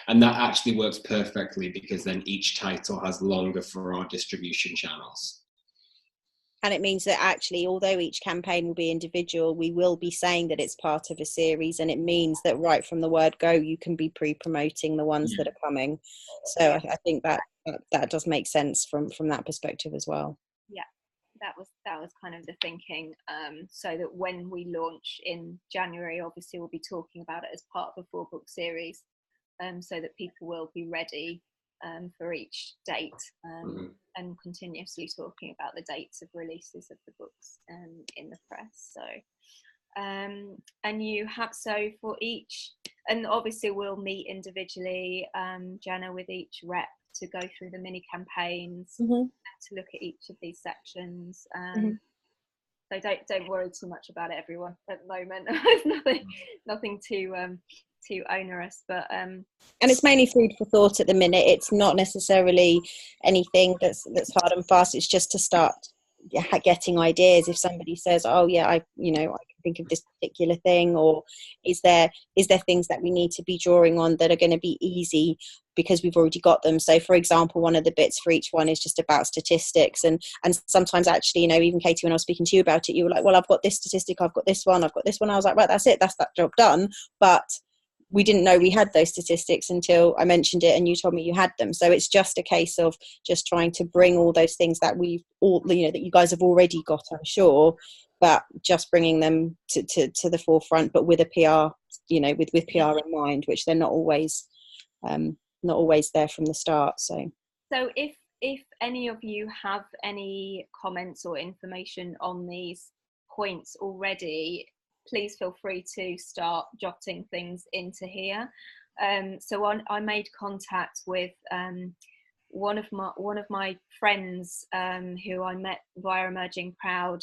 And that actually works perfectly, because then each title has longer for our distribution channels. And it means that actually, although each campaign will be individual, we will be saying that it's part of a series, and it means that right from the word go, you can be pre-promoting the ones that are coming. So I think that does make sense from that perspective as well. Yeah, that was kind of the thinking, so that when we launch in January, obviously we'll be talking about it as part of a 4-book series, so that people will be ready for each date, and continuously talking about the dates of releases of the books in the press. So and you have, so for each, and obviously we'll meet individually, Jenna, with each rep to go through the mini campaigns, and to look at each of these sections. So don't worry too much about it, everyone, at the moment. There's nothing too onerous, but and it's mainly food for thought at the minute. It's not necessarily anything that's hard and fast. It's just to start getting ideas. If somebody says, oh yeah, I can think of this particular thing, or is there things that we need to be drawing on that are going to be easy because we've already got them. So for example, one of the bits for each one is just about statistics, and sometimes actually, even Katie, when I was speaking to you about it, you were like, well, I've got this statistic, I've got this one, I was like, right, that's it, that's that job done. But we didn't know we had those statistics until I mentioned it and you told me you had them. So it's just a case of just trying to bring all those things that we've all, that you guys have already got, I'm sure, but just bringing them to the forefront, but with a PR, with PR in mind, which they're not always there from the start. So if any of you have any comments or information on these points already, please feel free to start jotting things into here. So I made contact with one of my friends who I met via Emerging Proud,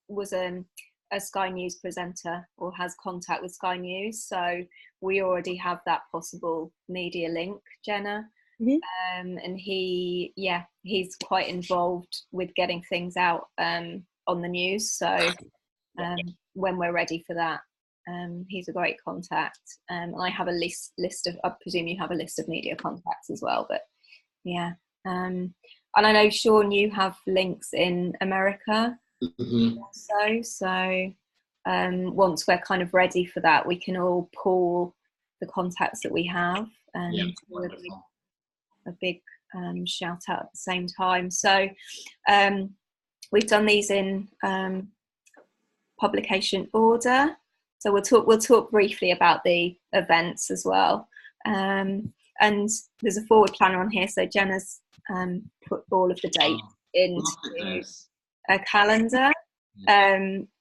was a a Sky News presenter or has contact with Sky News, so we already have that possible media link, Jenna. And he's quite involved with getting things out on the news, so when we're ready for that, he's a great contact. I have a list of, I presume you have a list of media contacts as well, but yeah. And I know, Sean, you have links in America. So once we're kind of ready for that, we can all pool the contacts that we have and a big shout out at the same time. So we've done these in publication order. So we'll talk briefly about the events as well. And there's a forward planner on here. So Jenna's put all of the dates into a calendar.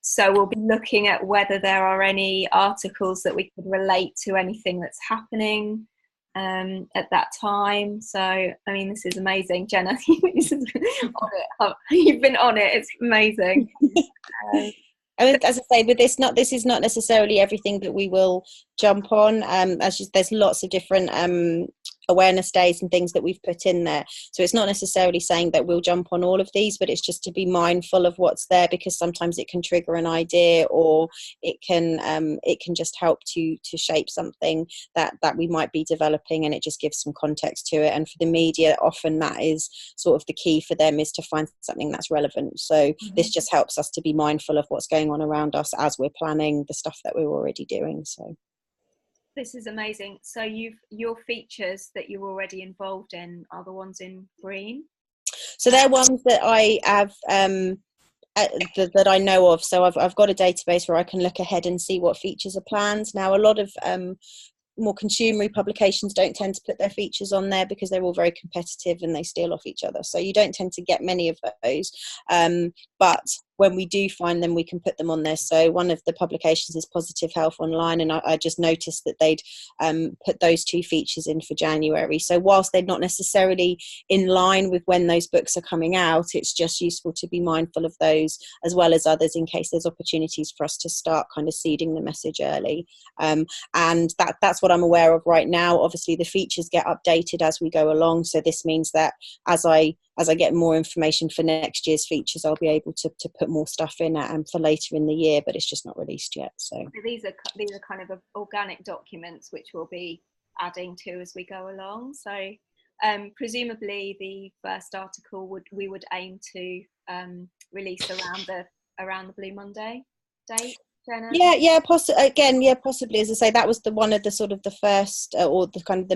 So we'll be looking at whether there are any articles that we could relate to anything that's happening at that time. So I mean, this is amazing, Jenna. You've been on it. It's amazing. As I say, with this is not necessarily everything that we will jump on. There's lots of different awareness days and things that we've put in there, so it's not necessarily saying that we'll jump on all of these, but it's just to be mindful of what's there, because sometimes it can trigger an idea, or it can just help to shape something that we might be developing, and it just gives some context to it. And for the media, often that is sort of the key for them, is to find something that's relevant. So this just helps us to be mindful of what's going on around us as we're planning the stuff that we're already doing. So this is amazing. So your features that you're already involved in are the ones in green? So they're ones that I have that I know of. So I've got a database where I can look ahead and see what features are planned. Now, a lot of more consumer publications don't tend to put their features on there because they're all very competitive and they steal off each other. So you don't tend to get many of those. But when we do find them, we can put them on there. So one of the publications is Positive Health Online, and I just noticed that they'd put those 2 features in for January. So whilst they're not necessarily in line with when those books are coming out, it's just useful to be mindful of those as well as others, in case there's opportunities for us to start kind of seeding the message early. And that's what I'm aware of right now. Obviously the features get updated as we go along, so this means that as I get more information for next year's features, I'll be able to put more stuff in for later in the year, but it's just not released yet. So these are kind of organic documents which we'll be adding to as we go along. So presumably the first article we would aim to release around the Blue Monday date. Jenna? Yeah, possibly. As I say, that was one of the sort of the first or the kind of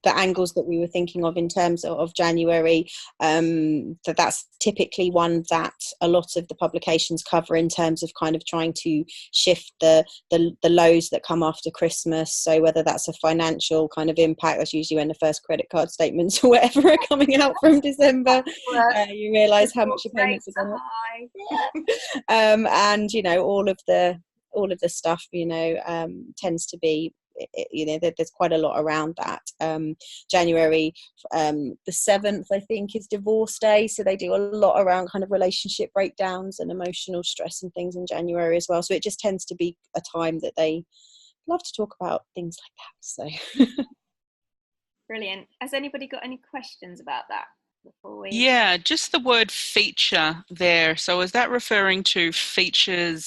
the angles that we were thinking of in terms of January. That's typically one that a lot of the publications cover, in terms of kind of trying to shift the lows that come after Christmas. So whether that's a financial kind of impact, that's usually when the first credit card statements or whatever are coming out from December, you realise how much your payments are going up. And all of the stuff tends to be, there's quite a lot around that. January the 7th, I think, is Divorce Day, so they do a lot around kind of relationship breakdowns and emotional stress and things in January as well. So it just tends to be a time that they love to talk about things like that. So brilliant. Has anybody got any questions about that? Yeah, just the word feature there. So is that referring to featured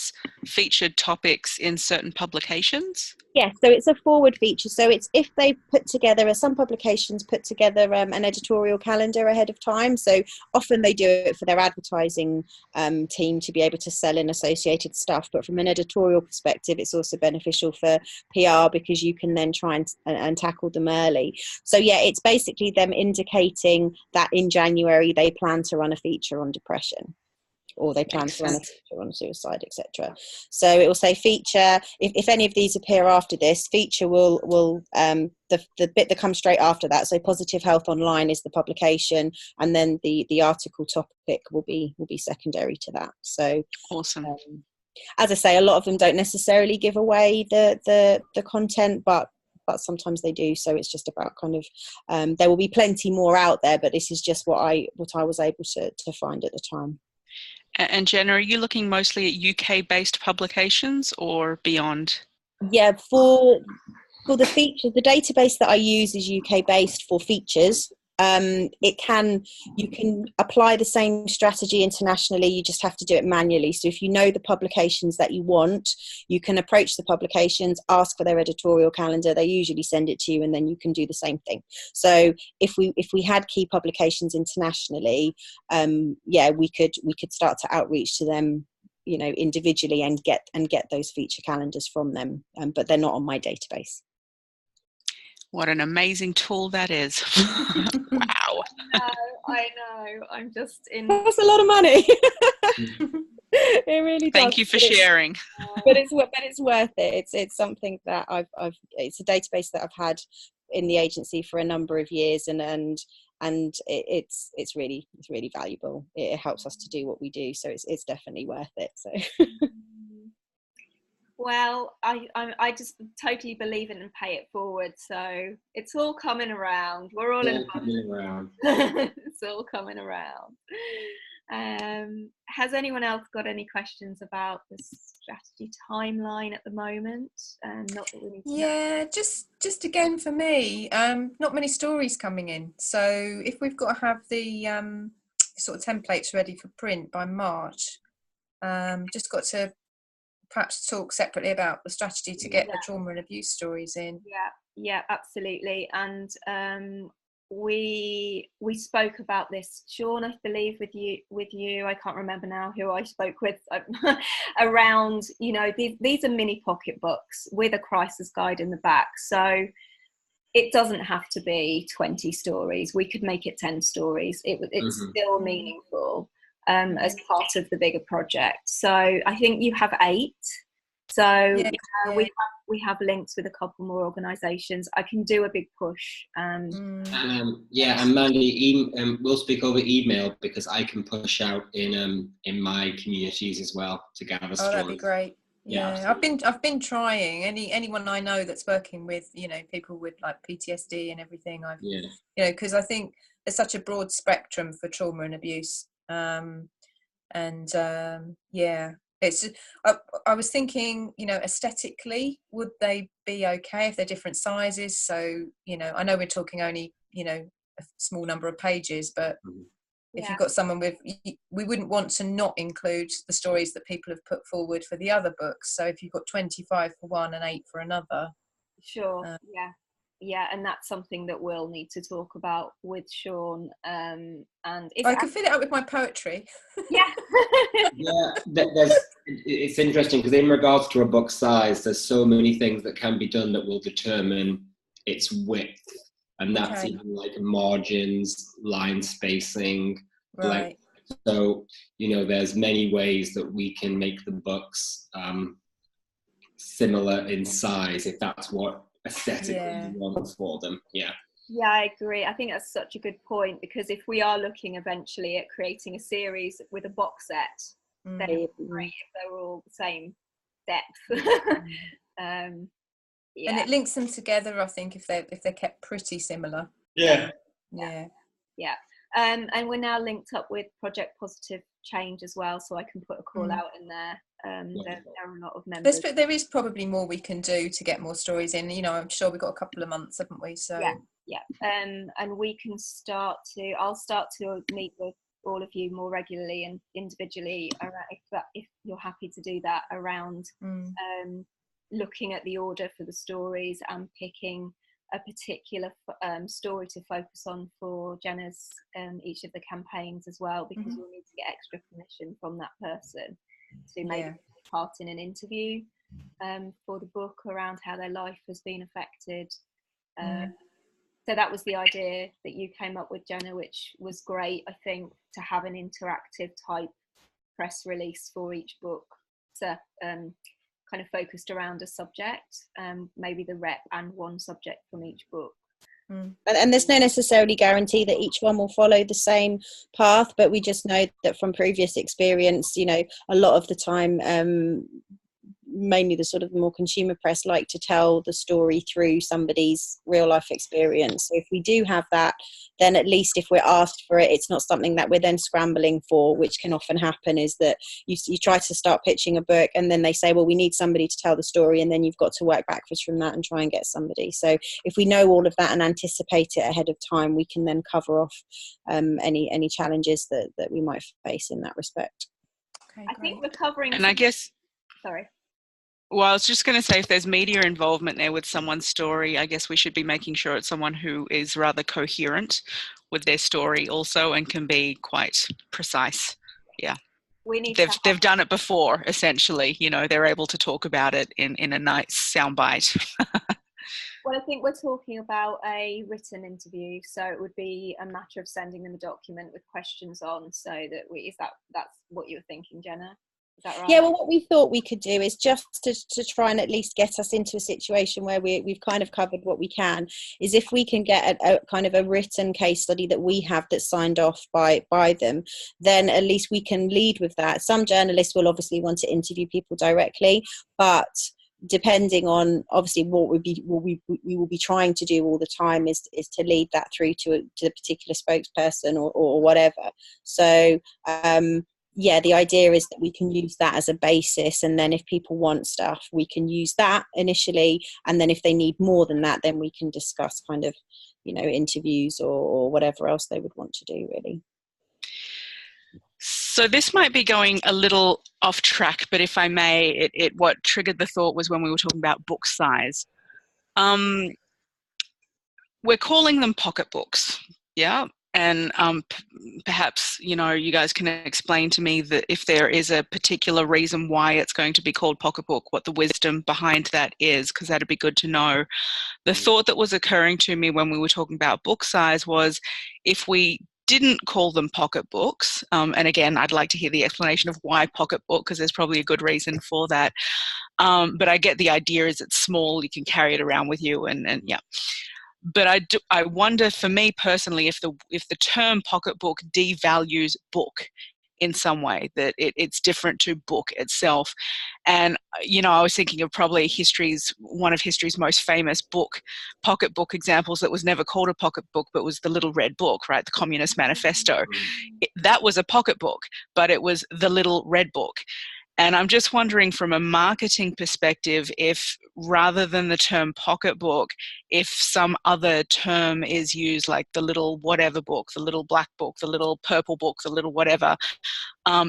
topics in certain publications? Yes, so it's a forward feature. So it's if they put together, some publications put together an editorial calendar ahead of time. So often they do it for their advertising team to be able to sell in associated stuff. But from an editorial perspective, it's also beneficial for PR, because you can then try and tackle them early. So yeah, it's basically them indicating that in January they plan to run a feature on depression, or they plan to run a feature on suicide, etc. So it will say feature. If any of these appear after this, feature will the bit that comes straight after that. So Positive Health Online is the publication, and then the article topic will be secondary to that. So awesome. As I say, a lot of them don't necessarily give away the content, but sometimes they do. So it's just about kind of there will be plenty more out there, but this is just what I was able to find at the time. And Jenna, are you looking mostly at UK-based publications or beyond? Yeah, for the features, the database that I use is UK-based for features. You can apply the same strategy internationally, you just have to do it manually. So if you know the publications that you want, you can approach the publications, ask for their editorial calendar, they usually send it to you, and then you can do the same thing. So if we had key publications internationally, we could start to outreach to them, you know, individually, and get those feature calendars from them, but they're not on my database. What an amazing tool that is. Wow. I know. I'm just in. That's a lot of money. It really does. Thank you for sharing. But it's worth it. It's something that it's a database that I've had in the agency for a number of years, and it's really valuable. It helps us to do what we do, so it's definitely worth it. So. Well, I just totally believe in and pay it forward. So it's all coming around. We're all coming around. It's all coming around. Has anyone else got any questions about the strategy timeline at the moment? Not that we need to know. Just again for me, not many stories coming in. So if we've got to have the sort of templates ready for print by March, just got to perhaps talk separately about the strategy to get the trauma and abuse stories in. Yeah, absolutely. And we spoke about this, Sean, I believe with you. I can't remember now who I spoke with around, you know, these are mini pocket books with a crisis guide in the back. So it doesn't have to be 20 stories. We could make it 10 stories. It's still meaningful. As part of the bigger project. So I think you have 8. So we have links with a couple more organisations. I can do a big push. And Mandy, we'll speak over email, because I can push out in my communities as well to gather stories. That'd be great. Yeah, I've been trying. Anyone I know that's working with, you know, people with like PTSD and everything. You know, because I think there's such a broad spectrum for trauma and abuse. It's I was thinking, you know, aesthetically, would they be okay if they're different sizes? So, you know, I know we're talking only, you know, a small number of pages, but if you've got someone with, we wouldn't want to not include the stories that people have put forward for the other books. So if you've got 25 for one and 8 for another. Sure. Yeah, and that's something that we'll need to talk about with Sean. And I can fill it up with my poetry. It's interesting, because in regards to a book size, there's so many things that can be done that will determine its width, and that's even like margins, line spacing, right. So, you know, there's many ways that we can make the books similar in size, if that's what aesthetically you want for them. Yeah, I agree. I think that's such a good point, because if we are looking eventually at creating a series with a box set, then it would be great if they were all the same depth. And it links them together, I think, if they're kept pretty similar. Yeah. And we're now linked up with Project Positive Change as well, so I can put a call out in there. There are a lot of members. There is probably more we can do to get more stories in. You know, I'm sure we've got a couple of months, haven't we? So and we can I'll start to meet with all of you more regularly and individually, if you're happy to do that, around looking at the order for the stories and picking a particular story to focus on for Jenna's each of the campaigns as well, because we'll need to get extra permission from that person to maybe take part in an interview for the book around how their life has been affected. So that was the idea that you came up with, Jenna, which was great, I think, to have an interactive type press release for each book. So kind of focused around a subject, maybe the rep and one subject from each book. And there's no necessarily guarantee that each one will follow the same path, but we just know that from previous experience, you know, a lot of the time mainly the sort of more consumer press, like to tell the story through somebody's real life experience. So if we do have that, then at least if we're asked for it, it's not something that we're then scrambling for, which can often happen, is that you try to start pitching a book and then they say, well, we need somebody to tell the story, and then you've got to work backwards from that and try and get somebody. So if we know all of that and anticipate it ahead of time, we can then cover off any challenges that we might face in that respect. Okay, I think we're covering, and I guess, sorry. Well, I was just going to say, if there's media involvement there with someone's story, I guess we should be making sure it's someone who is rather coherent with their story also and can be quite precise. Yeah. They've done it before, essentially. You know, they're able to talk about it in a nice soundbite. Well, I think we're talking about a written interview, so it would be a matter of sending them a document with questions on, so that that's what you were thinking, Jenna? Is that right? Yeah, well, what we thought we could do is just to try and at least get us into a situation where we've kind of covered what we can, is if we can get a kind of a written case study that we have that's signed off by them, then at least we can lead with that. Some journalists will obviously want to interview people directly, but depending on obviously what we will be trying to do all the time is to lead that through to a particular spokesperson or whatever. So yeah, the idea is that we can use that as a basis, and then if people want stuff, we can use that initially, and then if they need more than that, then we can discuss kind of, you know, interviews or whatever else they would want to do, really. So this might be going a little off track, but if I may, what triggered the thought was when we were talking about book size. We're calling them pocketbooks, yeah? And perhaps, you know, you guys can explain to me that if there is a particular reason why it's going to be called pocketbook, what the wisdom behind that is, because that'd be good to know. The thought that was occurring to me when we were talking about book size was, if we didn't call them pocketbooks, and again, I'd like to hear the explanation of why pocketbook, because there's probably a good reason for that. But I get the idea is it's small, you can carry it around with you, and yeah. But I wonder, for me personally, if the term pocketbook devalues book in some way, that it's different to book itself. And, you know, I was thinking of probably one of history's most famous pocketbook examples that was never called a pocketbook, but was the Little Red Book, right? The Communist Manifesto. That was a pocketbook, but it was the Little Red Book. And I'm just wondering, from a marketing perspective, if rather than the term pocketbook, if some other term is used, like the little whatever book, the little black book, the little purple book, the little whatever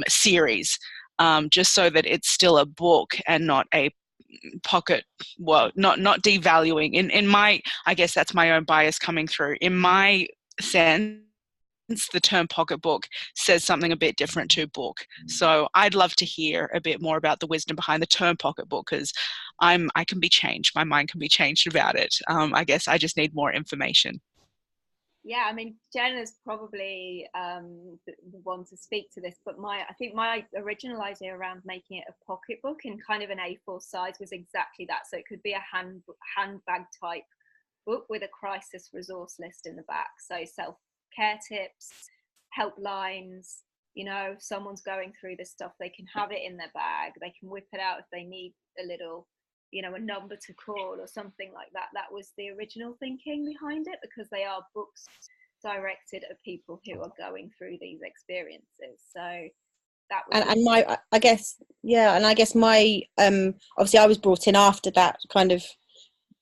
series, just so that it's still a book and not a pocket, well, not devaluing. In my, I guess that's my own bias coming through. In my sense, the term pocketbook says something a bit different to book. So I'd love to hear a bit more about the wisdom behind the term pocketbook, because I can be changed. My mind can be changed about it. I guess I just need more information. Yeah, I mean, Jenna's probably the one to speak to this, but I think my original idea around making it a pocketbook in kind of an A4 size was exactly that. So it could be a handbag type book with a crisis resource list in the back. So self-care tips, helplines, you know, if someone's going through this stuff, they can have it in their bag, they can whip it out if they need a little, you know, a number to call or something like that. That was the original thinking behind it, because they are books directed at people who are going through these experiences. So that was I guess my obviously I was brought in after that kind of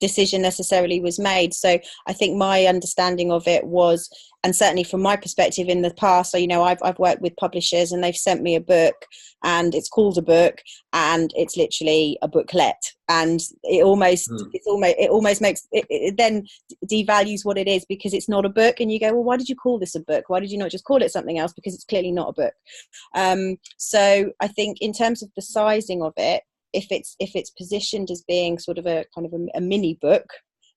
decision necessarily was made. So I think my understanding of it was, and certainly from my perspective in the past, so, you know, I've worked with publishers and they've sent me a book and it's called a book and it's literally a booklet, and it almost makes it then devalues what it is, because it's not a book, and you go, well, why did you call this a book? Why did you not just call it something else? Because it's clearly not a book. So I think in terms of the sizing of it, if it's positioned as being sort of a kind of a mini book,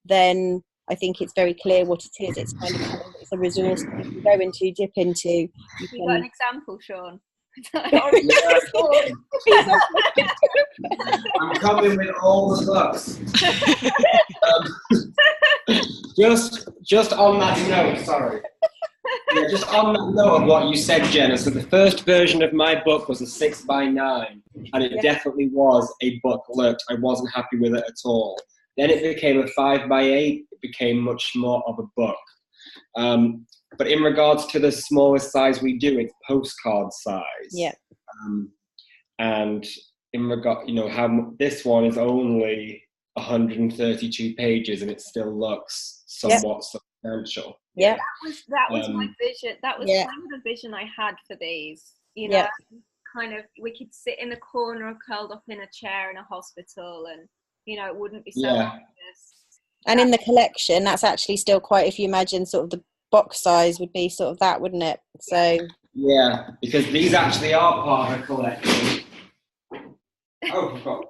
then I think it's very clear what it is. It's kind of it's a resource that you can go into, dip into. You got an example, Sean? I'm coming with all the books. Just on that note, sorry. Yeah, just on that note of what you said, Jenna, so the first version of my book was a 6x9, and it definitely was a booklet. I wasn't happy with it at all. Then it became a 5x8. It became much more of a book. But in regards to the smallest size we do, it's postcard size. Yeah. And in regard, how this one is only 132 pages, and it still looks somewhat substantial. Yeah. That was my vision. That was kind of the vision I had for these. Kind of, we could sit in a corner curled up in a chair in a hospital, and it wouldn't be so obvious. And in the collection, that's actually still quite, if you imagine sort of the box size would be sort of that, wouldn't it? So yeah, because these actually are part of a collection. Oh, I forgot.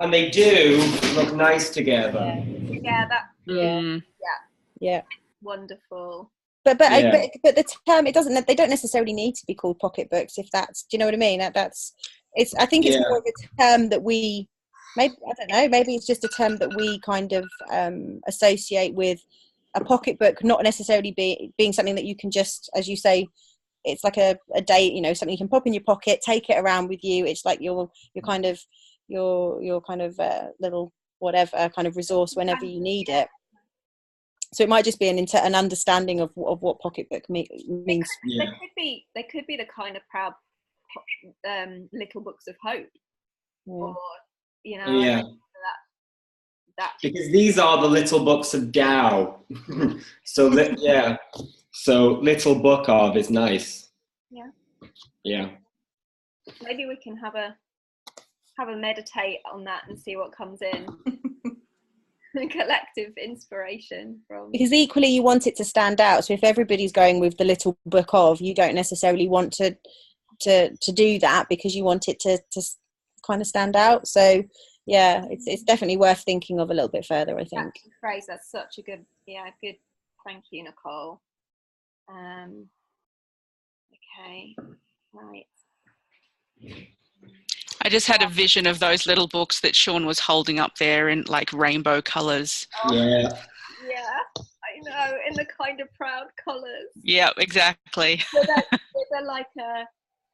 And they do look nice together. Yeah. Wonderful. But the term, they don't necessarily need to be called pocketbooks, if that's, do you know what I mean? I think it's more of a term that we, maybe, I don't know, maybe it's just a term that we kind of associate with a pocketbook, not necessarily being something that you can just, as you say, it's like a day, something you can pop in your pocket, take it around with you. It's like your kind of little whatever kind of resource whenever you need it. So it might just be an understanding of what pocketbook means. They could be the kind of proud little books of hope, or that because these are the little books of Tao. So so little book of is nice. Yeah. Maybe we can have a meditate on that and see what comes in. Collective inspiration from, because equally you want it to stand out. So if everybody's going with the little book of, you don't necessarily want to do that, because you want it to kind of stand out. So yeah, it's definitely worth thinking of a little bit further, I think. Phrase, that's such a good thank you, Nicole. Okay, right. I just had a vision of those little books that Sean was holding up there in like rainbow colours. Yeah, I know, in the kind of proud colours. Yeah, exactly. So they're like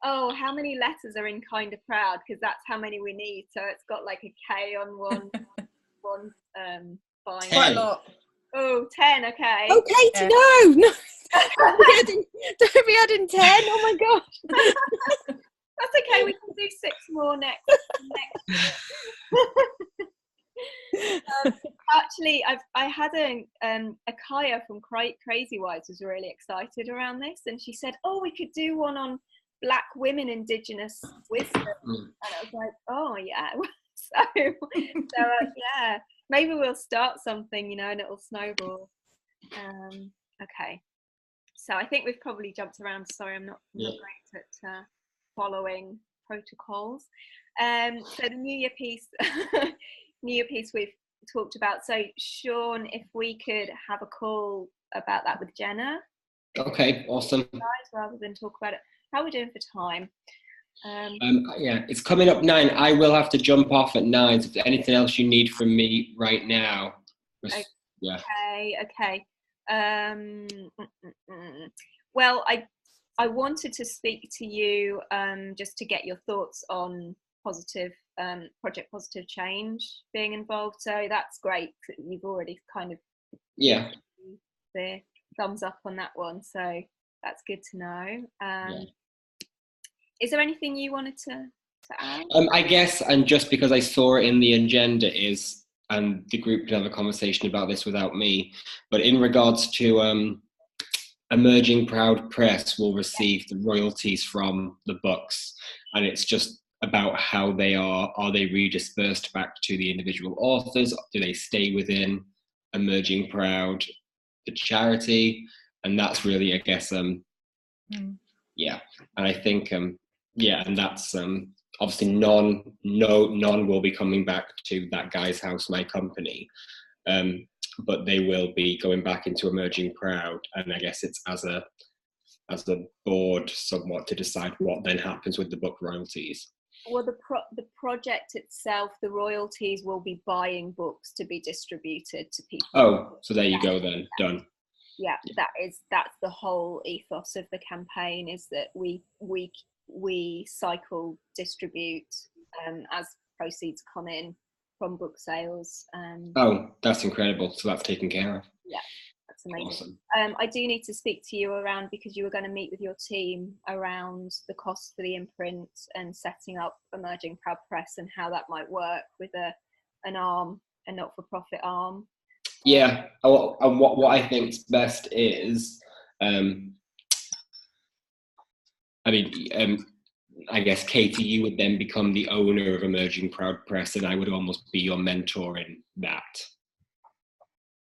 how many letters are in kind of proud? Because that's how many we need. So it's got like a K on one bind. Quite a lot. Oh, 10, okay. Oh, Katie, no. Don't be adding 10. Oh my gosh. That's okay. We can do 6 more next year. Actually, I had a Kaya from Crazy Wives was really excited around this, and she said, "Oh, we could do one on Black women Indigenous wisdom," and I was like, "Oh yeah." So maybe we'll start something, and it'll snowball. Okay. So I think we've probably jumped around. Sorry, I'm not great at following protocols. So the New Year piece we've talked about. So Sean, if we could have a call about that with Jenna. Okay, awesome. Rather than talk about it. How are we doing for time? It's coming up 9. I will have to jump off at 9. So if there's anything else you need from me right now. Okay. Well, I wanted to speak to you just to get your thoughts on Project Positive Change being involved. So that's great. You've already kind of the thumbs up on that one. So that's good to know. Is there anything you wanted to add? I guess, and just because I saw it in the agenda and the group can have a conversation about this without me, but in regards to Emerging Proud Press will receive the royalties from the books, and it's just about how they are they redispersed back to the individual authors? Do they stay within Emerging Proud, the charity? And that's really, I guess, and I think and that's obviously none will be coming back to That Guy's House, My Company, but they will be going back into Emerging Proud, and I guess it's as a board somewhat to decide what then happens with the book royalties. Well, the project itself, the royalties will be buying books to be distributed to people. Oh, so there you go then, done. yeah, that's the whole ethos of the campaign, is that we cycle distribute as proceeds come in from book sales. Oh, that's incredible. So that's taken care of. Yeah, that's amazing. Awesome. I do need to speak to you around, because you were going to meet with your team around the cost for the imprint and setting up Emerging Proud Press and how that might work with an arm, a not-for-profit arm. Yeah, and what I think's best is, I guess, Katie, you would then become the owner of Emerging Proud Press, and I would almost be your mentor in that.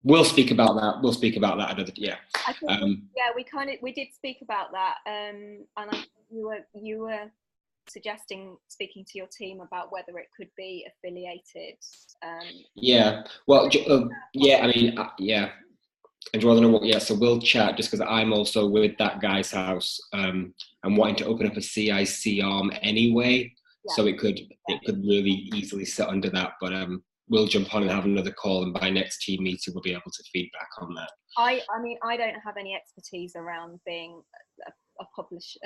We'll speak about that. We'll speak about that another. Yeah. I think, we did speak about that, and you were suggesting speaking to your team about whether it could be affiliated. Yeah. Well, yeah. I mean, yeah. And rather than what? Yeah. So we'll chat, just because I'm also with that guy's house. I'm wanting to open up a CIC arm anyway, so it could really easily sit under that. But we'll jump on and have another call, and by next team meeting we'll be able to feedback on that. I mean, I don't have any expertise around being a publisher.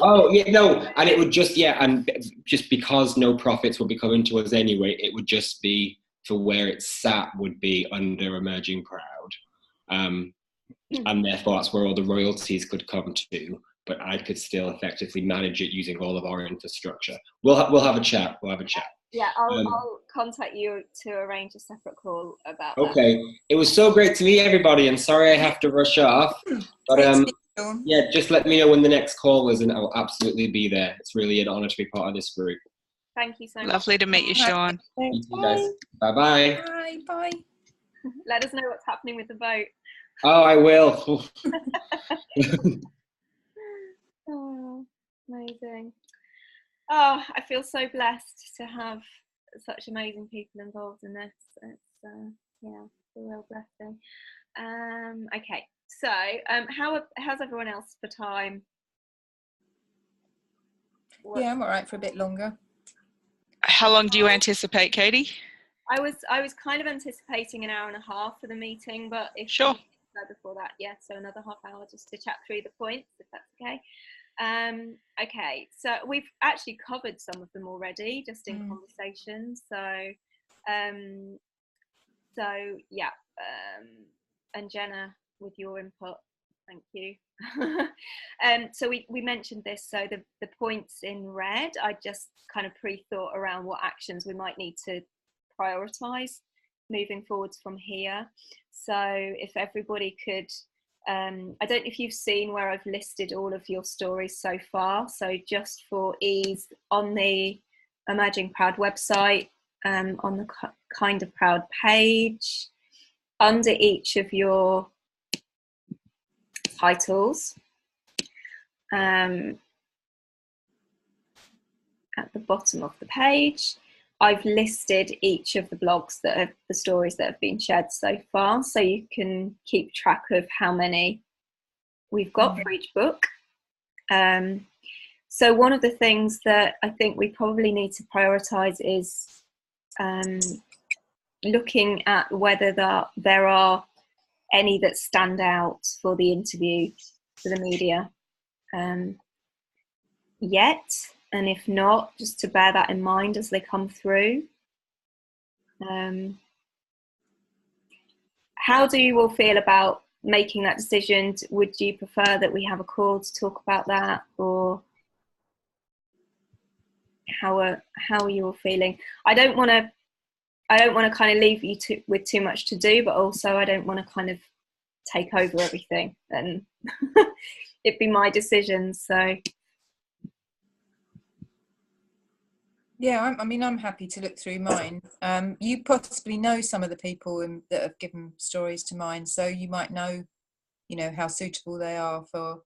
Oh yeah, no, and it would just and just because no profits will be coming to us anyway, it would just be for where it's sat would be under Emerging Proud, and therefore that's where all the royalties could come to. But I could still effectively manage it using all of our infrastructure. We'll have a chat. We'll have a chat. Yeah, I'll contact you to arrange a separate call about that. Okay. It was so great to meet everybody, and sorry I have to rush off. But yeah, just let me know when the next call is, and I'll absolutely be there. It's really an honor to be part of this group. Thank you so much. Lovely to meet you, Sean. Thank you guys. Bye-bye. Bye. Bye. Let us know what's happening with the vote. Oh, I will. Oh, amazing. Oh, I feel so blessed to have such amazing people involved in this. It's a real blessing. Okay, so how's everyone else for time? Yeah, I'm all right for a bit longer. How long do you anticipate, Katie? I was kind of anticipating an hour and a half for the meeting, but if sure. Before that, so another half hour just to chat through the points, if that's okay. Okay, so we've actually covered some of them already, just in conversation. So yeah, and Jenna, with your input, thank you. So we mentioned this. So the points in red, I just kind of pre-thought around what actions we might need to prioritise moving forwards from here. So if everybody could, I don't know if you've seen where I've listed all of your stories so far. So just for ease, on the Emerging Proud website, on the Kind of Proud page, under each of your titles, at the bottom of the page, I've listed each of the blogs the stories that have been shared so far, so you can keep track of how many we've got for each book. So one of the things that I think we probably need to prioritise is looking at whether there are any that stand out for the interview for the media yet. And if not, just to bear that in mind as they come through. How do you all feel about making that decision? Would you prefer that we have a call to talk about that, or how are you all feeling? I don't want to kind of leave you with too much to do, but also I don't want to kind of take over everything, and it'd be my decision. So. Yeah, I'm happy to look through mine. You possibly know some of the people that have given stories to mine, so you might know, how suitable they are for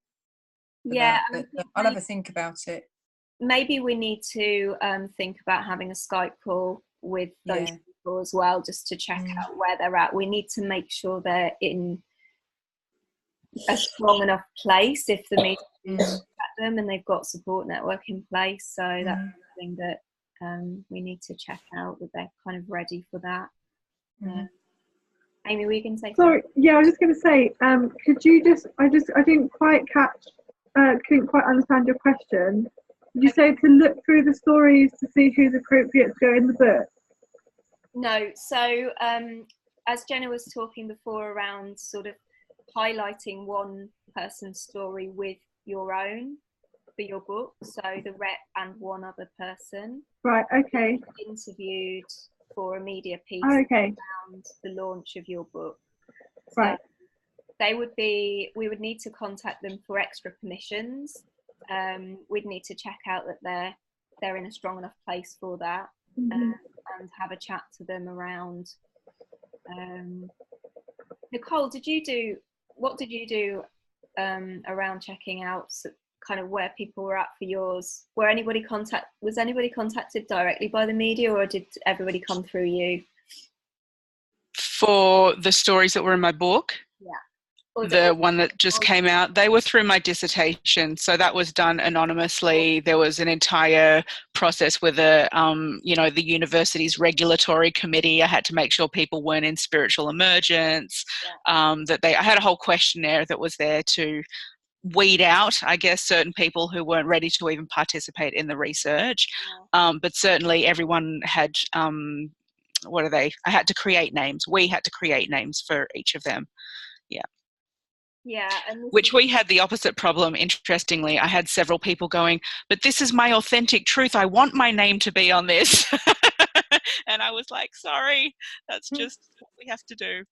that. But I'll have a think about it. Maybe we need to think about having a Skype call with those people as well, just to check out where they're at. We need to make sure they're in a strong enough place if the media at them and they've got support network in place. So that's something that we need to check out, that they're kind of ready for that. Amy, were you going to say? Sorry, yeah, I was just going to say, could you I didn't quite couldn't quite understand your question. Did you say to look through the stories to see who's appropriate to go in the book? No, so as Jenna was talking before around sort of highlighting one person's story with your own for your book, so the rep and one other person. Right, okay. Interviewed for a media piece okay. around the launch of your book. Right. So we would need to contact them for extra permissions. We'd need to check out that they're in a strong enough place for that, and have a chat to them around. Nicole, what did you do around checking out kind of where people were at for yours? Was anybody contacted directly by the media, or did everybody come through you? For the stories that were in my book? Yeah. The one that just came out, they were through my dissertation, so that was done anonymously. There was an entire process with the university's regulatory committee. I had to make sure people weren't in spiritual emergence. I had a whole questionnaire that was there to weed out, I guess, certain people who weren't ready to even participate in the research. But certainly everyone had I had to create names. We had to create names for each of them. Yeah. Which we had the opposite problem, interestingly. I had several people going, but this is my authentic truth. I want my name to be on this. And I was like, sorry, that's just what we have to do.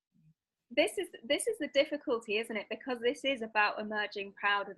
This is the difficulty, isn't it? Because this is about emerging proud with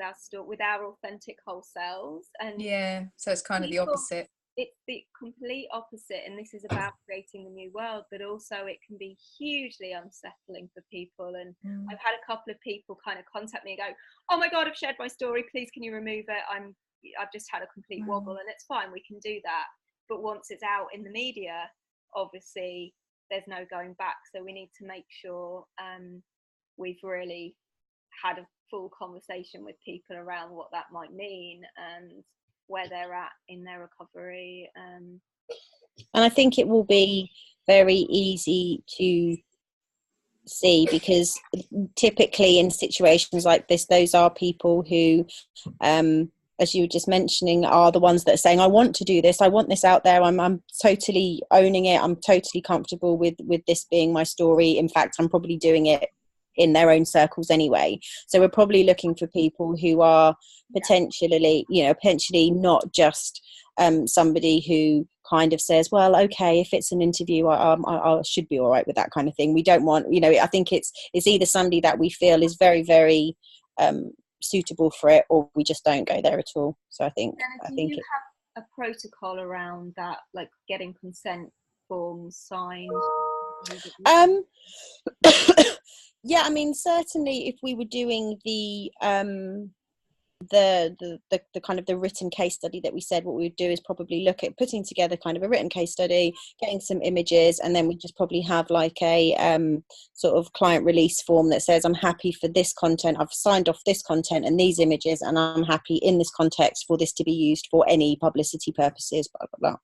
our authentic whole selves. And yeah, so it's kind of the opposite. It's the complete opposite, and this is about creating a new world, but also it can be hugely unsettling for people. And I've had a couple of people kind of contact me and go, oh my God, I've shared my story, please can you remove it? I've just had a complete wobble. And it's fine, we can do that. But once it's out in the media, obviously there's no going back. So we need to make sure we've really had a full conversation with people around what that might mean and where they're at in their recovery. And I think it will be very easy to see, because typically in situations like this, those are people who, as you were just mentioning, are the ones that are saying, I want to do this, I want this out there, I'm totally owning it, I'm totally comfortable with this being my story. In fact, I'm probably doing it in their own circles anyway. So we're probably looking for people who are potentially not just somebody who kind of says, well, okay, if it's an interview, I should be all right with that kind of thing. We don't want, I think it's either somebody that we feel is very, very suitable for it, or we just don't go there at all. So I think you have a protocol around that, like getting consent forms signed? Yeah, I mean, certainly if we were doing the kind of the written case study that we said, what we would do is probably look at putting together kind of a written case study, getting some images, and then we just probably have like a sort of client release form that says, I'm happy for this content, I've signed off this content and these images, and I'm happy in this context for this to be used for any publicity purposes, blah blah blah.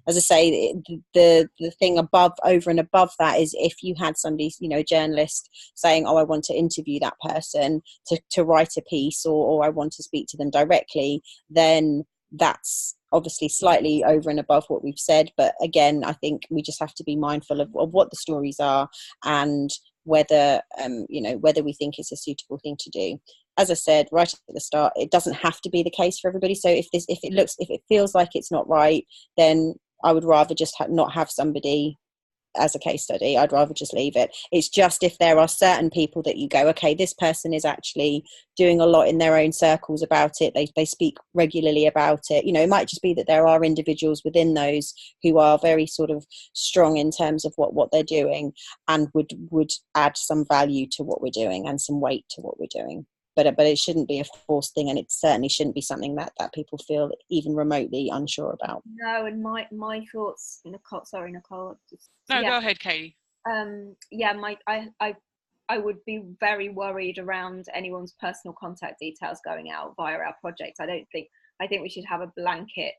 As I say, the thing over and above that is if you had somebody, a journalist saying, oh, I want to interview that person to write a piece, or I want to speak to them directly, then that's obviously slightly over and above what we've said. But again, I think we just have to be mindful of what the stories are and whether whether we think it's a suitable thing to do. As I said right at the start, it doesn't have to be the case for everybody. So if it feels like it's not right, then I would rather just not have somebody as a case study. I'd rather just leave it. It's just if there are certain people that you go, okay, this person is actually doing a lot in their own circles about it, they speak regularly about it, it might just be that there are individuals within those who are very sort of strong in terms of what they're doing and would add some value to what we're doing and some weight to what we're doing. But it shouldn't be a forced thing, and it certainly shouldn't be something that people feel even remotely unsure about. No, and my thoughts, Nicole. Sorry, Nicole. Go ahead, Katie. I would be very worried around anyone's personal contact details going out via our project. I think we should have a blanket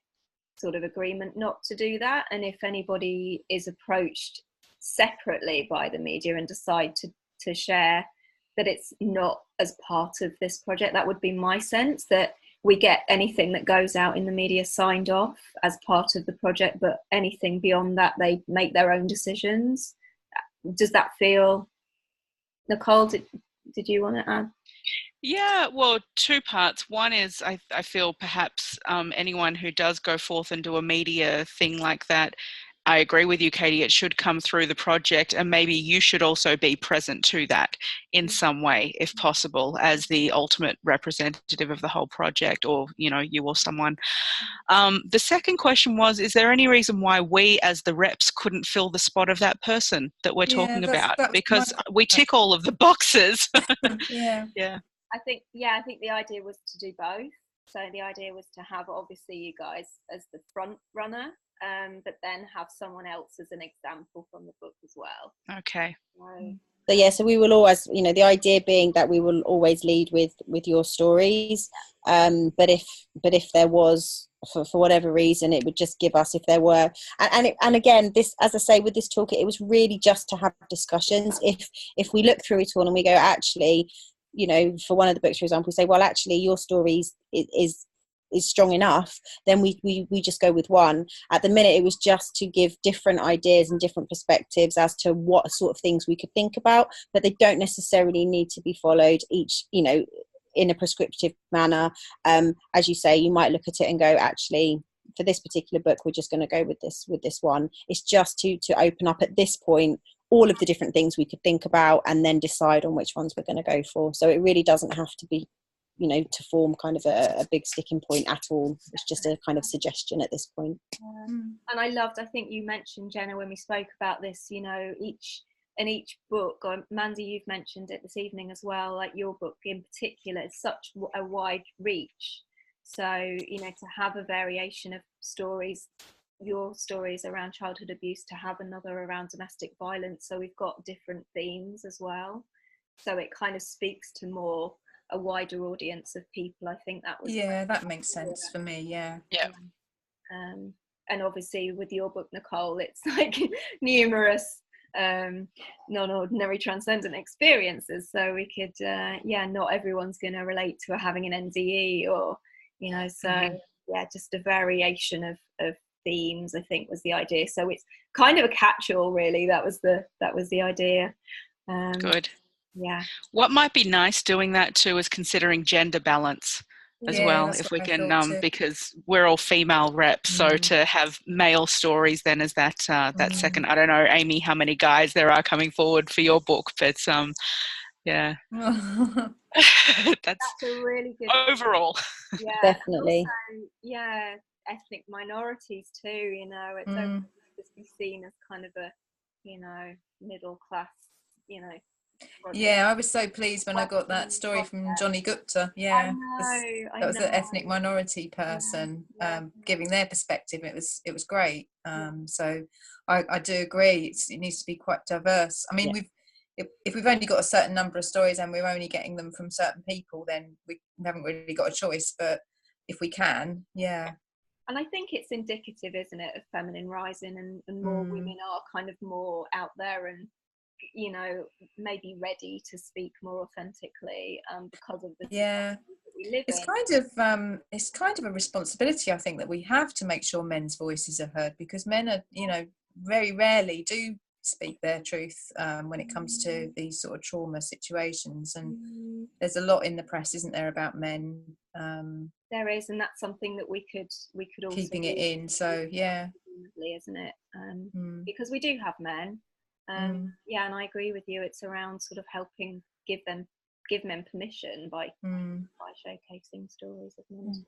sort of agreement not to do that. And if anybody is approached separately by the media and decide to share, that it's not as part of this project. That would be my sense, that we get anything that goes out in the media signed off as part of the project, but anything beyond that, they make their own decisions. Does that feel, Nicole, did you want to add? Yeah, well, two parts. One is I feel perhaps anyone who does go forth and do a media thing like that, I agree with you, Katie, it should come through the project, and maybe you should also be present to that in some way, if possible, as the ultimate representative of the whole project, or, you know, you or someone. The second question was, is there any reason why we as the reps couldn't fill the spot of that person that we're talking about? Because we tick all of the boxes. Yeah. Yeah. I think the idea was to do both. So the idea was to have, obviously, you guys as the front runner, but then have someone else as an example from the book as well. Okay. So yeah, so we will always, you know, the idea being that we will always lead with your stories, but if there was, for whatever reason, it would just give us, if there were, and again, this, as I say, with this toolkit, it was really just to have discussions. If we look through it all and we go, actually, you know, for one of the books, for example, we say, well, actually, your story is strong enough, then we just go with one. At the minute, it was just to give different ideas and different perspectives as to what sort of things we could think about, but they don't necessarily need to be followed each, you know, in a prescriptive manner. As you say, you might look at it and go, actually, for this particular book, we're just going to go with this one. It's just to open up at this point all of the different things we could think about and then decide on which ones we're going to go for. So it really doesn't have to be, you know, to form kind of a big sticking point at all. It's just a kind of suggestion at this point. And I think you mentioned, Jenna, when we spoke about this, you know, each book, or Mandy, you've mentioned it this evening as well, like your book in particular is such a wide reach. So, you know, to have a variation of stories, your stories around childhood abuse, to have another around domestic violence, so we've got different themes as well, so it kind of speaks to more a wider audience of people. I think that was that makes sense for me. Yeah. And obviously with your book, Nicole, it's like numerous non-ordinary transcendent experiences, so we could not everyone's going to relate to having an NDE, or, you know, so just a variation of themes, I think, was the idea. So it's kind of a catch-all, really. That was the idea. Good. Yeah. What might be nice doing that too is considering gender balance as well, if we can, because we're all female reps, so to have male stories then as that second. I don't know, Amy, how many guys there are coming forward for your book, but yeah. That's a really good overall. Yeah, definitely. Also, ethnic minorities too, you know, it's just be seen as kind of a, you know, middle class, you know. Yeah, I was so pleased when I got that story from Johnny Gupta. Yeah, that was an ethnic minority person giving their perspective. It was great. So I do agree. It needs to be quite diverse. I mean, if we've only got a certain number of stories and we're only getting them from certain people, then we haven't really got a choice. But if we can, And I think it's indicative, isn't it, of feminine rising, and more women are kind of more out there and, you know, maybe ready to speak more authentically because of the that we live in. It's kind of a responsibility, I think, that we have to make sure men's voices are heard, because men are, you know, very rarely do speak their truth when it comes to these sort of trauma situations, and there's a lot in the press, isn't there, about men. There is, and that's something that we could also keeping it in. So isn't it? Because we do have men. And I agree with you. It's around sort of helping give men permission by showcasing stories of men.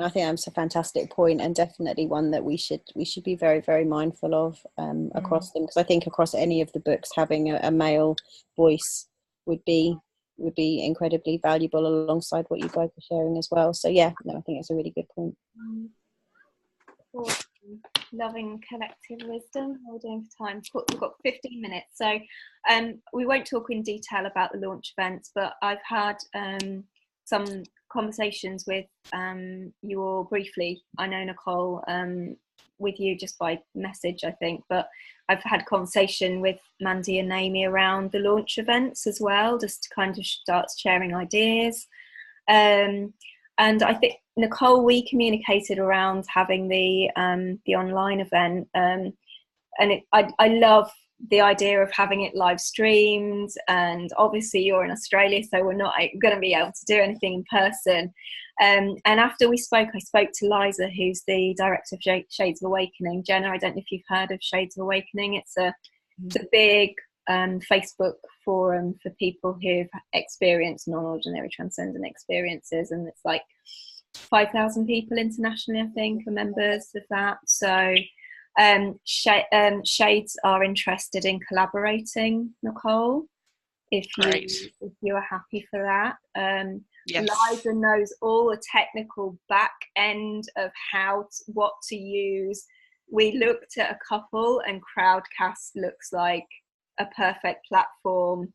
I think that's a fantastic point, and definitely one that we should be very, very mindful of across them, because I think across any of the books, having a male voice would be incredibly valuable alongside what you guys are sharing as well. So I think it's a really good point. Loving collective wisdom. How are we doing for time? We've got 15 minutes, so we won't talk in detail about the launch events, but I've had some conversations with you all briefly. I know Nicole, with you just by message, I think, but I've had conversation with Mandy and Amy around the launch events as well, just to kind of start sharing ideas. And I think, Nicole, we communicated around having the online event, and I love the idea of having it live streamed, and obviously you're in Australia, so we're not going to be able to do anything in person. And after we spoke, I spoke to Liza, who's the director of Shades of Awakening. Jenna, I don't know if you've heard of Shades of Awakening. It's a big Facebook forum for people who've experienced non-ordinary transcendent experiences, and it's like 5,000 people internationally, I think, are members of that. So Shades are interested in collaborating, Nicole, if you are happy for that. Yes. Liza knows all the technical back end of what to use. We looked at a couple, and Crowdcast looks like a perfect platform.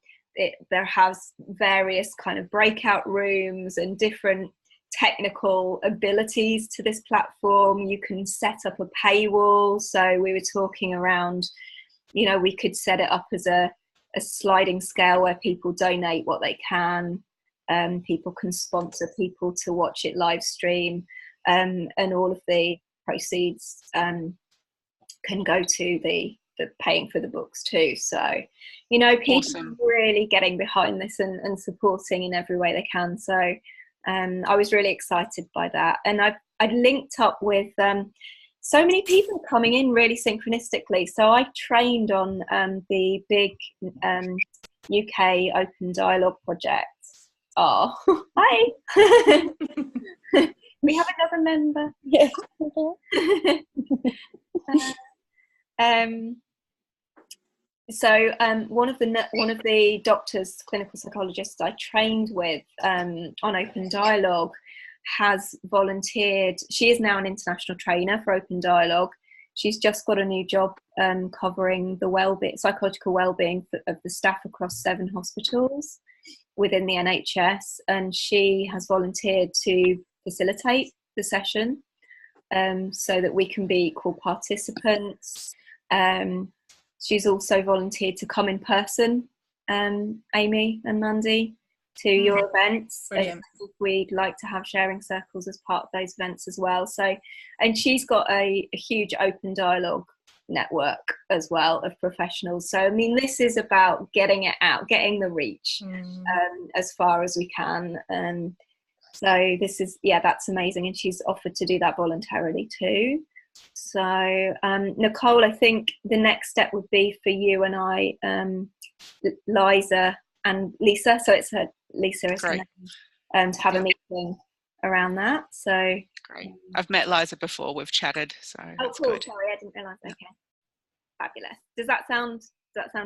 There has various kind of breakout rooms and different technical abilities to this platform. You can set up a paywall. So we were talking around, we could set it up as a sliding scale where people donate what they can. People can sponsor people to watch it live stream, and all of the proceeds can go to the paying for the books too. So, people awesome. Are really getting behind this and supporting in every way they can. So I was really excited by that. And I'd linked up with so many people coming in really synchronistically. So I trained on the big UK Open Dialogue project. Oh, hi. We have another member. Yeah. So one of the doctors, clinical psychologists I trained with on Open Dialogue has volunteered. She is now an international trainer for Open Dialogue. She's just got a new job covering the psychological well-being of the staff across 7 hospitals within the NHS, and she has volunteered to facilitate the session so that we can be equal participants. She's also volunteered to come in person, Amy and Mandy, to your events. We'd like to have sharing circles as part of those events as well. So, and she's got a huge Open Dialogue network as well of professionals. So, I mean, this is about getting it out, getting the reach as far as we can. So this is, that's amazing. And she's offered to do that voluntarily too. So Nicole, I think the next step would be for you and I, Liza and Lisa, so it's Lisa is her name, to have a meeting around that. So great. I've met Liza before, we've chatted, so that's cool. Good. Sorry, I didn't realise. Okay, fabulous. Does that sound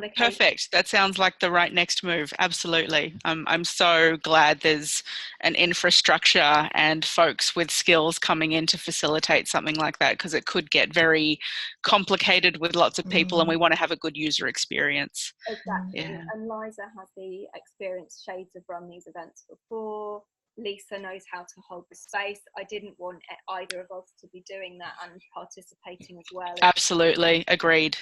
okay? Perfect. That sounds like the right next move. Absolutely. I'm so glad there's an infrastructure and folks with skills coming in to facilitate something like that, because it could get very complicated with lots of people and we want to have a good user experience. Exactly. Yeah. And Liza has the experience. Shades have run these events before. Lisa knows how to hold the space. I didn't want either of us to be doing that and participating as well. Absolutely. Agreed.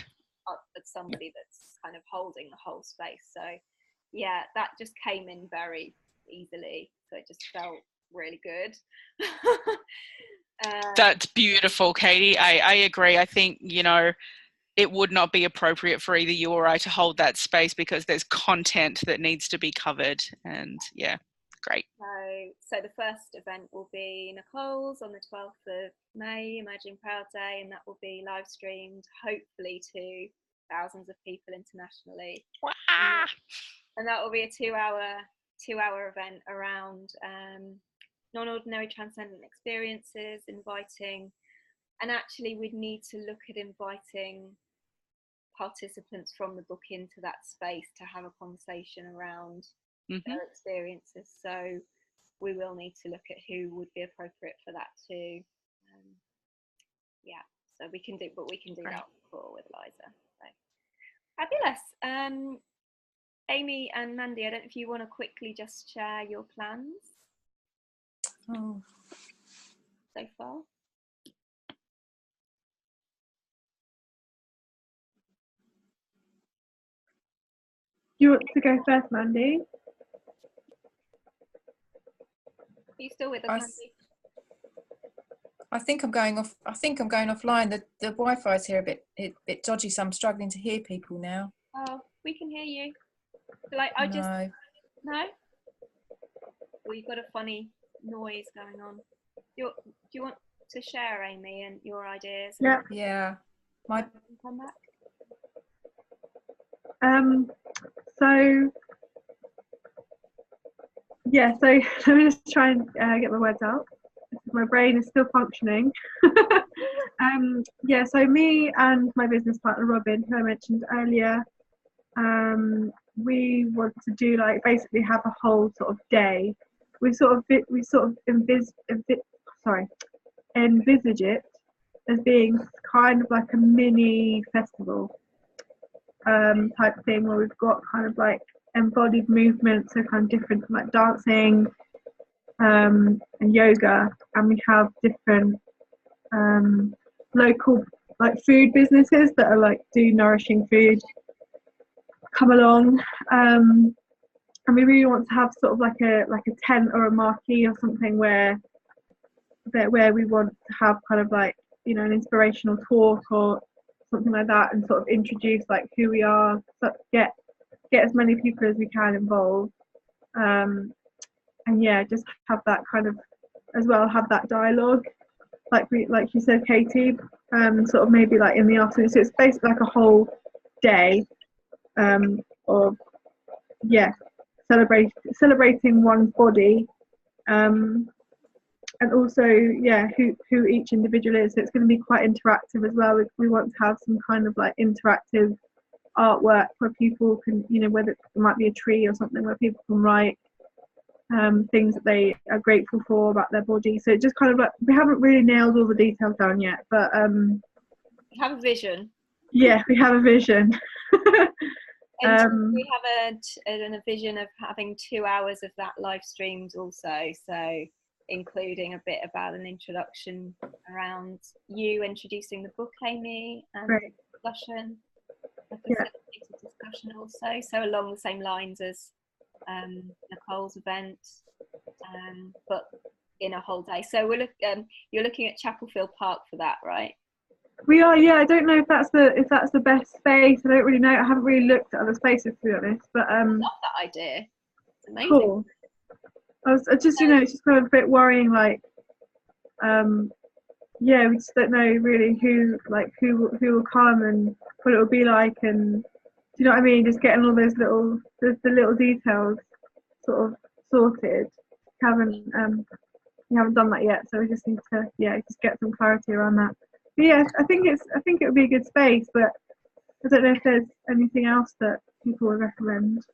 As somebody that's kind of holding the whole space. So yeah, that just came in very easily. So it just felt really good. That's beautiful, Katie. I agree. I think, it would not be appropriate for either you or I to hold that space because there's content that needs to be covered. And yeah, great. So the first event will be Nicole's on the 12th of May, Emerging Proud Day, and that will be live streamed, hopefully to thousands of people internationally. Wow. And that will be a two-hour event around non-ordinary transcendent experiences, inviting, and actually we'd need to look at inviting participants from the book into that space to have a conversation around their experiences. So we will need to look at who would be appropriate for that too. So we can do that before with Liza. So fabulous. Amy and Mandy, I don't know if you want to quickly just share your plans. so far. Do you want to go first, Mandy? Are you still with us, Mandy? I think I'm going off. I think I'm going offline. The Wi-Fi's here a bit dodgy, so I'm struggling to hear people now. Oh, we can hear you. Like no. Well, you've got a funny noise going on. Do you want to share, Amy, and your ideas? Yeah. Yeah. Come back. So yeah. So let me just try and get my words out. My brain is still functioning. Yeah. So me and my business partner Robin, who I mentioned earlier, we want to do like basically have a whole sort of day. We sort of envisage it as being kind of like a mini festival type thing, where we've got kind of like embodied movements, so kind of different like dancing and yoga, and we have different local like food businesses that are like do nourishing food come along, and we really want to have sort of like a tent or a marquee or something where we want to have kind of like, you know, an inspirational talk or something like that, and sort of introduce like who we are, so get as many people as we can involved, and yeah, just have that kind of as well, have that dialogue like you said, Katie, sort of maybe like in the afternoon, so it's basically like a whole day of celebrating one's body, and also who each individual is. So it's going to be quite interactive as well. We want to have some kind of like interactive artwork where people can, you know, whether it might be a tree or something, where people can write things that they are grateful for about their body. So just kind of like, we haven't really nailed all the details down yet, but we have a vision. Yeah, we have a vision. And we have a vision of having 2 hours of that live streamed also, so including a bit about an introduction around you introducing the book, Amy, and discussion, a facilitated discussion also, so along the same lines as Nicole's event, but in a whole day. So you're looking at Chapelfield Park for that, right? We are, yeah. I don't know if that's the best space. I don't really know. I haven't really looked at other spaces, to be honest. But I love that idea. It's amazing. Cool. I just, you know, it's just kind of a bit worrying. Like, yeah, we just don't know really who will come and what it will be like, and do you know what I mean? Just getting all those the little details sort of sorted. We haven't done that yet, so we just need to just get some clarity around that. But yeah, I think it would be a good space, but I don't know if there's anything else that people would recommend.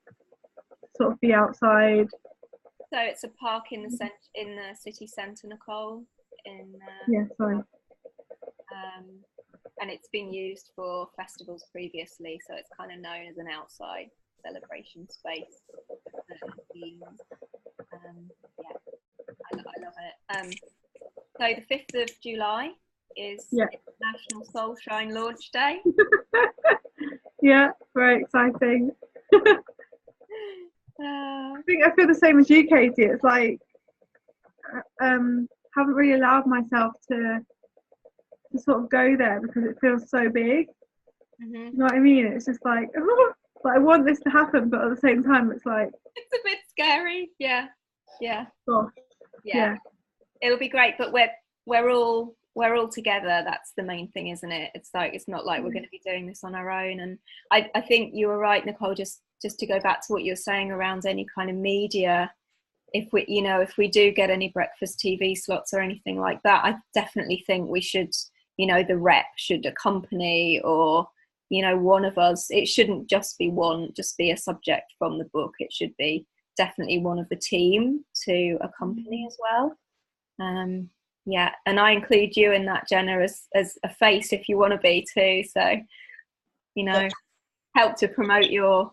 Sort of be outside. So it's a park in the city centre, Nicole. And it's been used for festivals previously, so it's kind of known as an outside celebration space. I love it. So the 5th of July is International Soul Shrine launch day. Yeah, very exciting. I think I feel the same as you, Katie. It's like haven't really allowed myself to sort of go there because it feels so big. Mm-hmm. You know what I mean? It's just like, like I want this to happen, but at the same time, it's like it's a bit scary. Yeah. Gosh. Yeah. It'll be great, but we're all together. That's the main thing, isn't it? It's like, it's not like we're going to be doing this on our own. And I think you were right, Nicole, just to go back to what you were saying around any kind of media, if we do get any breakfast TV slots or anything like that, I definitely think we should, the rep should accompany, or one of us. It shouldn't just be a subject from the book. It should be definitely one of the team to accompany as well. And I include you in that, Jenna, as a face if you want to be too. So, help to promote your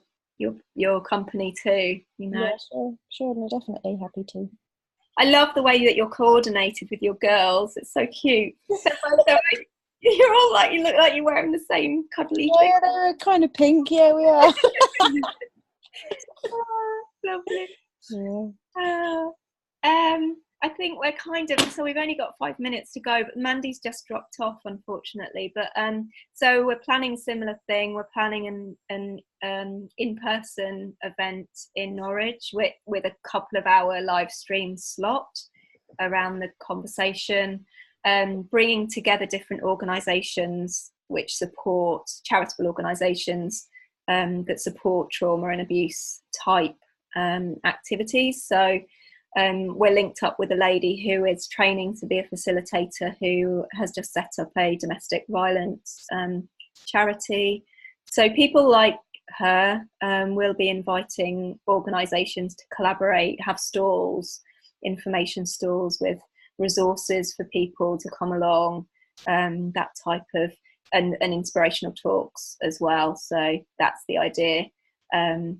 company too. Yeah, sure, no, definitely happy to. I love the way that you're coordinated with your girls. It's so cute. You're all like, you look like you're wearing the same cuddly thing. Yeah, they're kind of pink. Yeah, we are. Oh, lovely. Yeah. I think we're kind of, so we've only got 5 minutes to go, but Mandy's just dropped off, unfortunately. But so we're planning a similar thing. We're planning an in-person event in Norwich with a couple of hour live stream slot around the conversation, bringing together different organisations which support, charitable organisations that support trauma and abuse type activities. So we're linked up with a lady who is training to be a facilitator, who has just set up a domestic violence charity. So people like her will be inviting organisations to collaborate, have stalls, information stalls with resources for people to come along, that type of, and inspirational talks as well. So that's the idea. And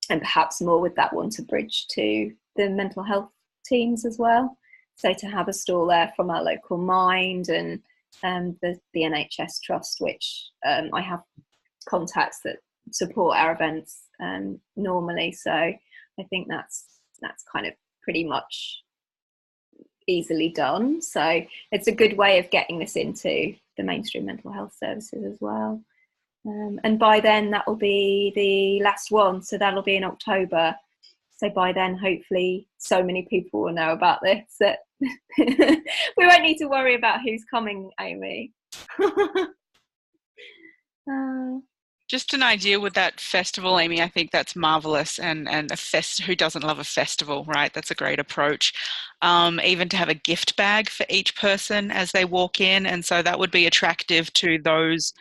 perhaps more with that one to bridge to the mental health teams as well. So to have a stall there from our local Mind and the NHS Trust, which I have contacts that support our events normally. So I think that's kind of pretty much easily done. So it's a good way of getting this into the mainstream mental health services as well. And by then that will be the last one, so that'll be in October. So by then, hopefully, so many people will know about this that we won't need to worry about who's coming, Amy. Just an idea with that festival, Amy. I think that's marvelous, and who doesn't love a festival, right? That's a great approach. Even to have a gift bag for each person as they walk in, and so that would be attractive to those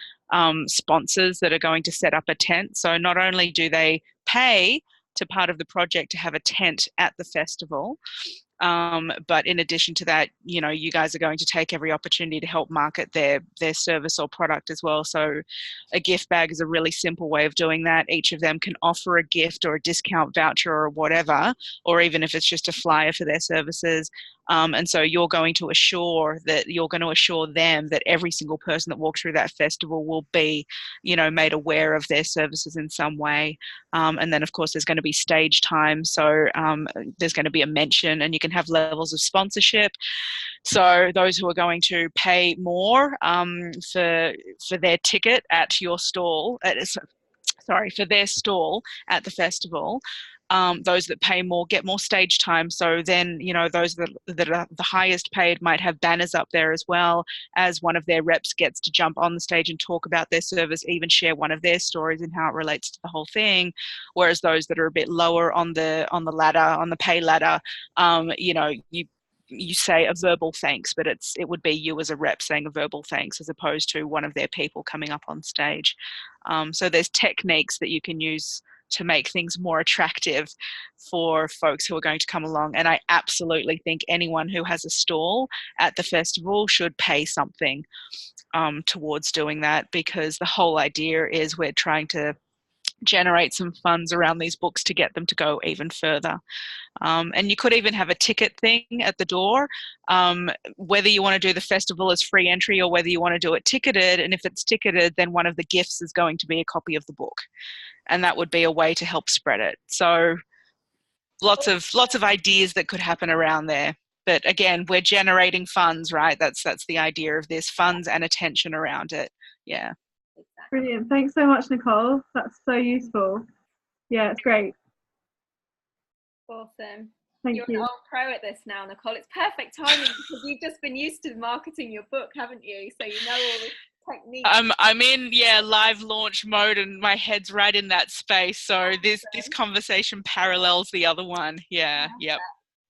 sponsors that are going to set up a tent. So not only do they pay to part of the project to have a tent at the festival, but in addition to that, you know, you guys are going to take every opportunity to help market their service or product as well. So a gift bag is a really simple way of doing that. Each of them can offer a gift or a discount voucher or whatever, or even if it's just a flyer for their services. And so you're going to assure them that every single person that walks through that festival will be, you know, made aware of their services in some way. And then of course there's going to be stage time. So there's going to be a mention, and you can have levels of sponsorship. So those who are going to pay more for their ticket at your stall, for their stall at the festival, those that pay more get more stage time. So then, you know, those that are the highest paid might have banners up there as well, as one of their reps gets to jump on the stage and talk about their service, even share one of their stories and how it relates to the whole thing. Whereas those that are a bit lower on the ladder, on the pay ladder, you know, you say a verbal thanks, but it would be you as a rep saying a verbal thanks as opposed to one of their people coming up on stage. So there's techniques that you can use to make things more attractive for folks who are going to come along. And I absolutely think anyone who has a stall at the festival should pay something towards doing that, because the whole idea is we're trying to generate some funds around these books to get them to go even further. And you could even have a ticket thing at the door, whether you want to do the festival as free entry or whether you want to do it ticketed. And if it's ticketed, then one of the gifts is going to be a copy of the book, and that would be a way to help spread it. So lots of ideas that could happen around there. But again, we're generating funds, right? That's the idea of this, funds and attention around it. Yeah. Brilliant. Thanks so much, Nicole. That's so useful. Yeah, it's great. Awesome. Thank You're you. an old pro at this now, Nicole. It's perfect timing because you've just been used to marketing your book, haven't you? So you know all this technique. I'm in live launch mode, and my head's right in that space. So this conversation parallels the other one. Yeah. Yep.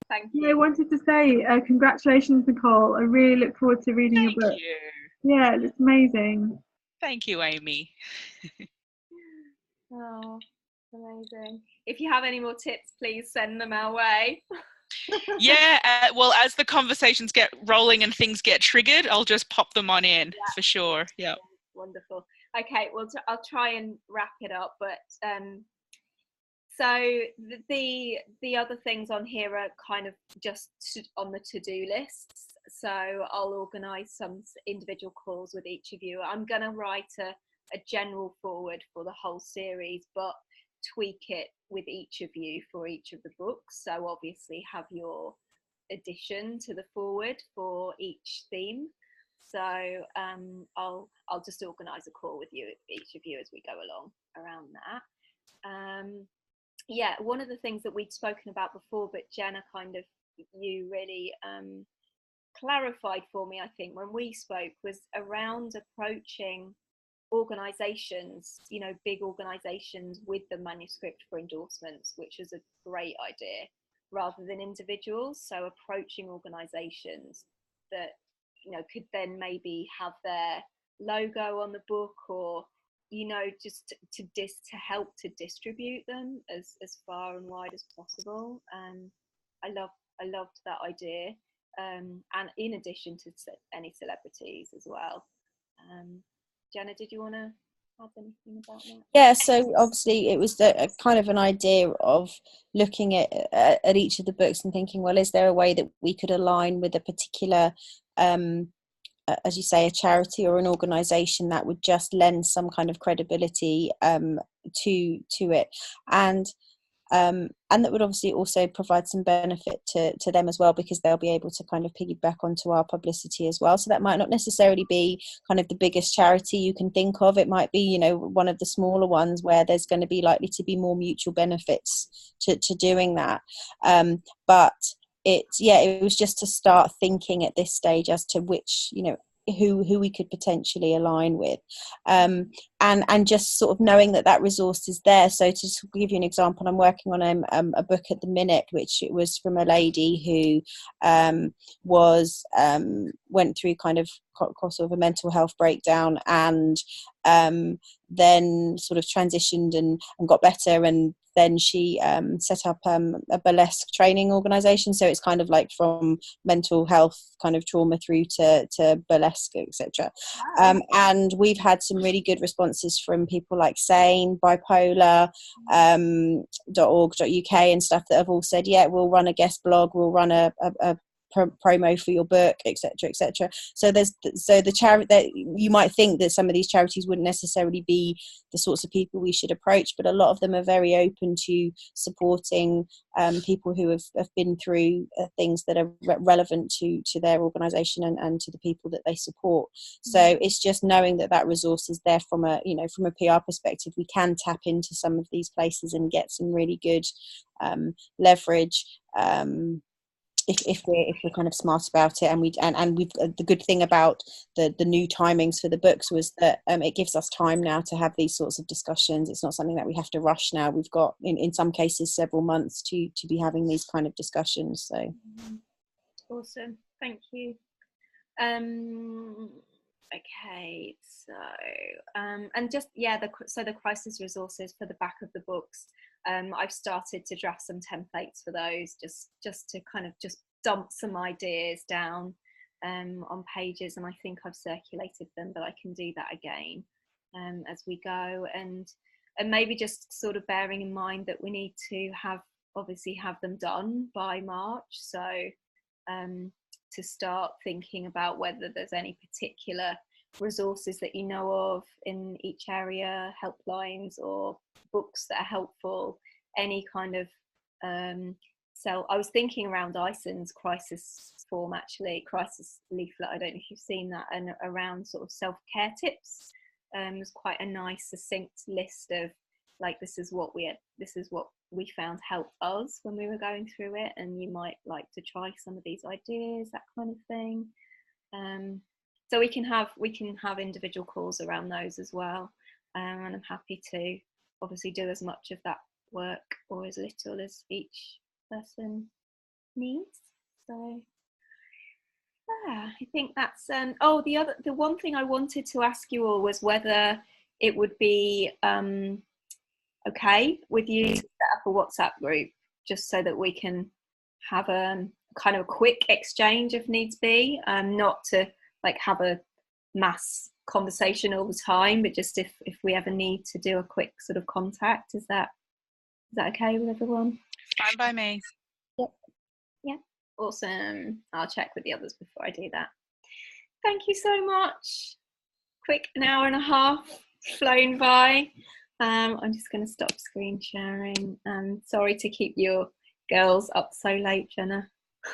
Thank you. I wanted to say congratulations, Nicole. I really look forward to reading your book. Thank you. Yeah, it's amazing. Thank you, Amy. Oh, amazing. If you have any more tips, please send them our way. Yeah, well, as the conversations get rolling and things get triggered, I'll just pop them on in for sure. Yeah. Wonderful. Okay, well, I'll try and wrap it up, but So the other things on here are kind of just on the to-do lists. So I'll organise some individual calls with each of you. I'm going to write a general forward for the whole series, but tweak it with each of you for each of the books. So obviously have your addition to the forward for each theme. So I'll just organise a call with each of you as we go along around that. Yeah, one of the things that we'd spoken about before, but Jenna, kind of, you really clarified for me, I think, when we spoke, was around approaching organisations, you know, big organisations with the manuscript for endorsements, which is a great idea, rather than individuals. So approaching organisations that, you know, could then maybe have their logo on the book, or, you know, just to help to distribute them as far and wide as possible. I loved that idea, and in addition to any celebrities as well. Jenna, did you want to add anything about that? Yeah, so obviously it was a kind of an idea of looking at each of the books and thinking, well, is there a way that we could align with a particular as you say, a charity or an organisation that would just lend some kind of credibility to it, and that would obviously also provide some benefit to them as well, because they'll be able to kind of piggyback onto our publicity as well. So that might not necessarily be kind of the biggest charity you can think of. It might be, you know, one of the smaller ones where there's going to be likely to be more mutual benefits to doing that. But it was just to start thinking at this stage as to which, you know, who we could potentially align with, and just sort of knowing that resource is there. So to give you an example, I'm working on a book at the minute, which it was from a lady who went through kind of sort of a mental health breakdown, and then sort of transitioned and got better, and then she set up a burlesque training organisation. So it's kind of like from mental health kind of trauma through to burlesque, etc. And we've had some really good responses from people like Sane, Bipolar, .org.uk and stuff, that have all said, yeah, we'll run a guest blog, we'll run a promo for your book, etc. So the charity that you might think that some of these charities wouldn't necessarily be the sorts of people we should approach, but a lot of them are very open to supporting people who have been through things that are relevant to their organisation and to the people that they support. So it's just knowing that resource is there from a PR perspective. We can tap into some of these places and get some really good leverage. If we're kind of smart about it, and we've the good thing about the new timings for the books was that it gives us time now to have these sorts of discussions. It's not something that we have to rush now. We've got in some cases several months to be having these kind of discussions. So awesome, thank you. Okay, so and just the crisis resources for the back of the books. I've started to draft some templates for those, just to kind of just dump some ideas down on pages, and I think I've circulated them, but I can do that again as we go, and maybe just sort of bearing in mind that we need to have them done by March. So to start thinking about whether there's any particular resources that you know of in each area, helplines or books that are helpful, any kind of I was thinking around Ison's crisis form, actually, crisis leaflet, I don't know if you've seen that, and around sort of self-care tips. There's quite a nice succinct list of like, this is what we found helped us when we were going through it, and you might like to try some of these ideas, that kind of thing. So we can have individual calls around those as well, and I'm happy to obviously do as much of that work or as little as each person needs. So yeah, I think that's the one thing I wanted to ask you all was whether it would be okay with you to set up a WhatsApp group, just so that we can have a kind of a quick exchange if needs be, not to like have a mass conversation all the time, but just if we ever need to do a quick sort of contact. Is that that okay with everyone? Fine by me. Yep. Yeah. Awesome. I'll check with the others before I do that. Thank you so much. Quick an hour and a half flown by. I'm just going to stop screen sharing. Sorry to keep your girls up so late, Jenna.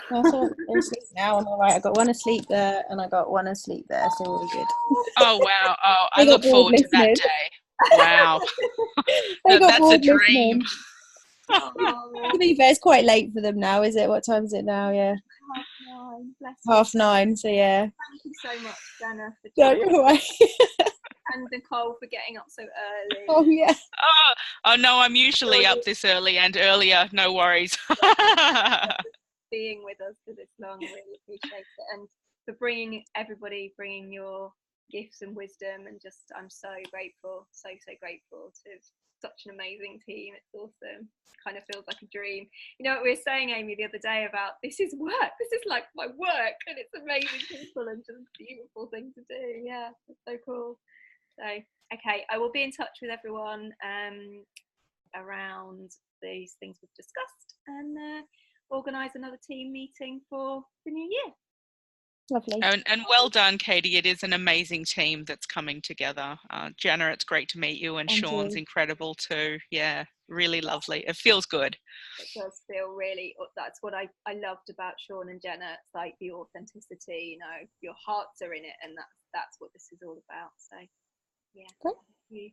So I'm asleep now. I'm all right. I got one asleep there, and I got one asleep there, so we're good. Oh wow! Oh, I look forward to that day. Wow, that's a dream. To be fair, it's quite late for them now, is it? What time is it now? Yeah. 9:30. So yeah. Thank you so much, Jenna, for You're right. and Nicole for getting up so early. Oh yeah. Oh no, I'm usually up this early and earlier. No worries. Being with us for this long, really appreciate it, and for bringing your gifts and wisdom, and just I'm so grateful, so grateful to such an amazing team. It's awesome. It kind of feels like a dream. You know what we were saying, Amy, the other day about this is work. This is like my work, and it's amazing people and just beautiful thing to do. Yeah, it's so cool. So okay, I will be in touch with everyone around these things we've discussed, and organise another team meeting for the new year. Lovely. And well done, Katie. It is an amazing team that's coming together. Jenna, it's great to meet you, and Sean's incredible too. Yeah, really lovely. It feels good. It does feel really, that's what I loved about Sean and Jenna. It's like the authenticity, you know, your hearts are in it, and that's what this is all about. So yeah. Great. Thank you.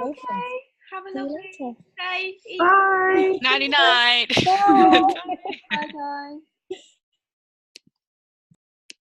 Okay, have a lovely day. Bye. Nighty night. Bye. Bye guys.